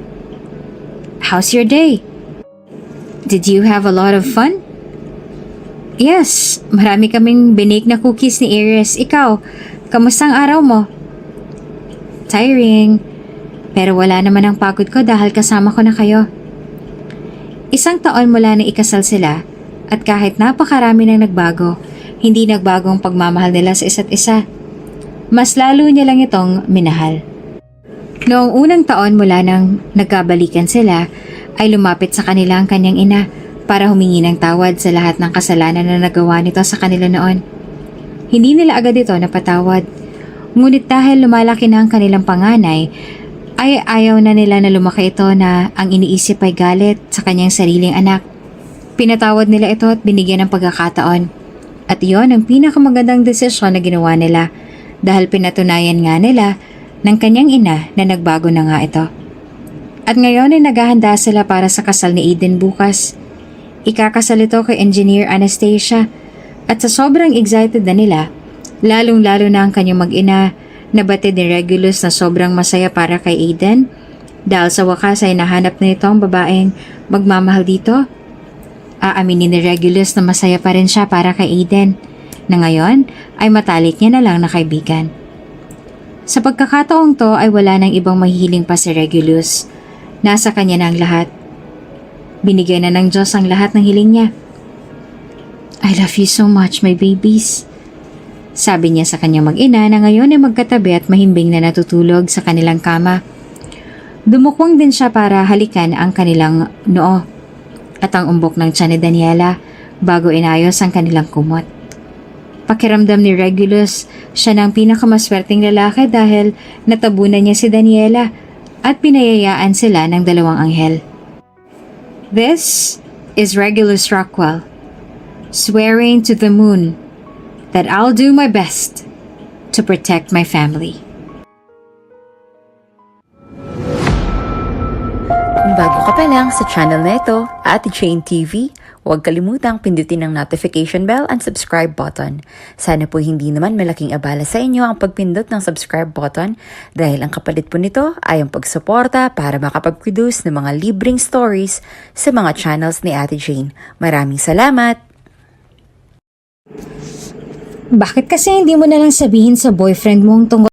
How's your day? Did you have a lot of fun? Yes, marami kaming binake na cookies ni Iris. Ikaw, kamusta ang araw mo? Tiring, pero wala naman ang pagod ko dahil kasama ko na kayo. 1 taon mula na ikasal sila at kahit napakarami nang nagbago, hindi nagbago ang pagmamahal nila sa isa't isa. Mas lalo niya lang itong minahal. Noong unang taon mula nang nagkabalikan sila, ay lumapit sa kanila ang kanyang ina para humingi ng tawad sa lahat ng kasalanan na nagawa nito sa kanila noon. Hindi nila agad ito napatawad. Ngunit dahil lumalaki na ang kanilang panganay, ay ayaw na nila na lumaki ito na ang iniisip ay galit sa kanyang sariling anak. Pinatawad nila ito at binigyan ng pagkakataon. At iyon ang pinakamagandang desisyon na ginawa nila dahil pinatunayan nga nila ng kanyang ina na nagbago na nga ito. At ngayon ay naghahanda sila para sa kasal ni Aiden bukas. Ikakasal ito kay Engineer Anastasia at sa sobrang excited na nila, lalong-lalo na ang kanyang mag-ina, nabatid ni Regulus na sobrang masaya para kay Aiden dahil sa wakas ay nahanap na ito ang babaeng magmamahal dito. Aaminin ni Regulus na masaya pa rin siya para kay Aiden na ngayon ay matalik niya na lang na kaibigan. Sa pagkakataong to ay wala nang ibang mahihiling pa si Regulus. Nasa kanya na ang lahat. Binigay na ng Diyos ang lahat ng hiling niya. I love you so much, my babies. Sabi niya sa kanyang mag-ina na ngayon ay magkatabi at mahimbing na natutulog sa kanilang kama. Dumukwang din siya para halikan ang kanilang noo at ang umbok ng tiyan ni Daniela bago inayos ang kanilang kumot. Pakiramdam ni Regulus, siya ng pinakamaswerteng lalaki dahil natabunan niya si Daniela at pinayayaan sila ng dalawang anghel. This is Regulus Rockwell, swearing to the moon that I'll do my best to protect my family. Kung bago ka pa lang sa channel na ito, Ate Jane TV, huwag kalimutang pindutin ang notification bell and subscribe button. Sana po hindi naman malaking abala sa inyo ang pagpindot ng subscribe button dahil ang kapalit po nito ay ang pagsuporta para makapag-produce ng mga libreng stories sa mga channels ni Ate Jane. Maraming salamat! Bakit kasi hindi mo na lang sabihin sa boyfriend mong tungkol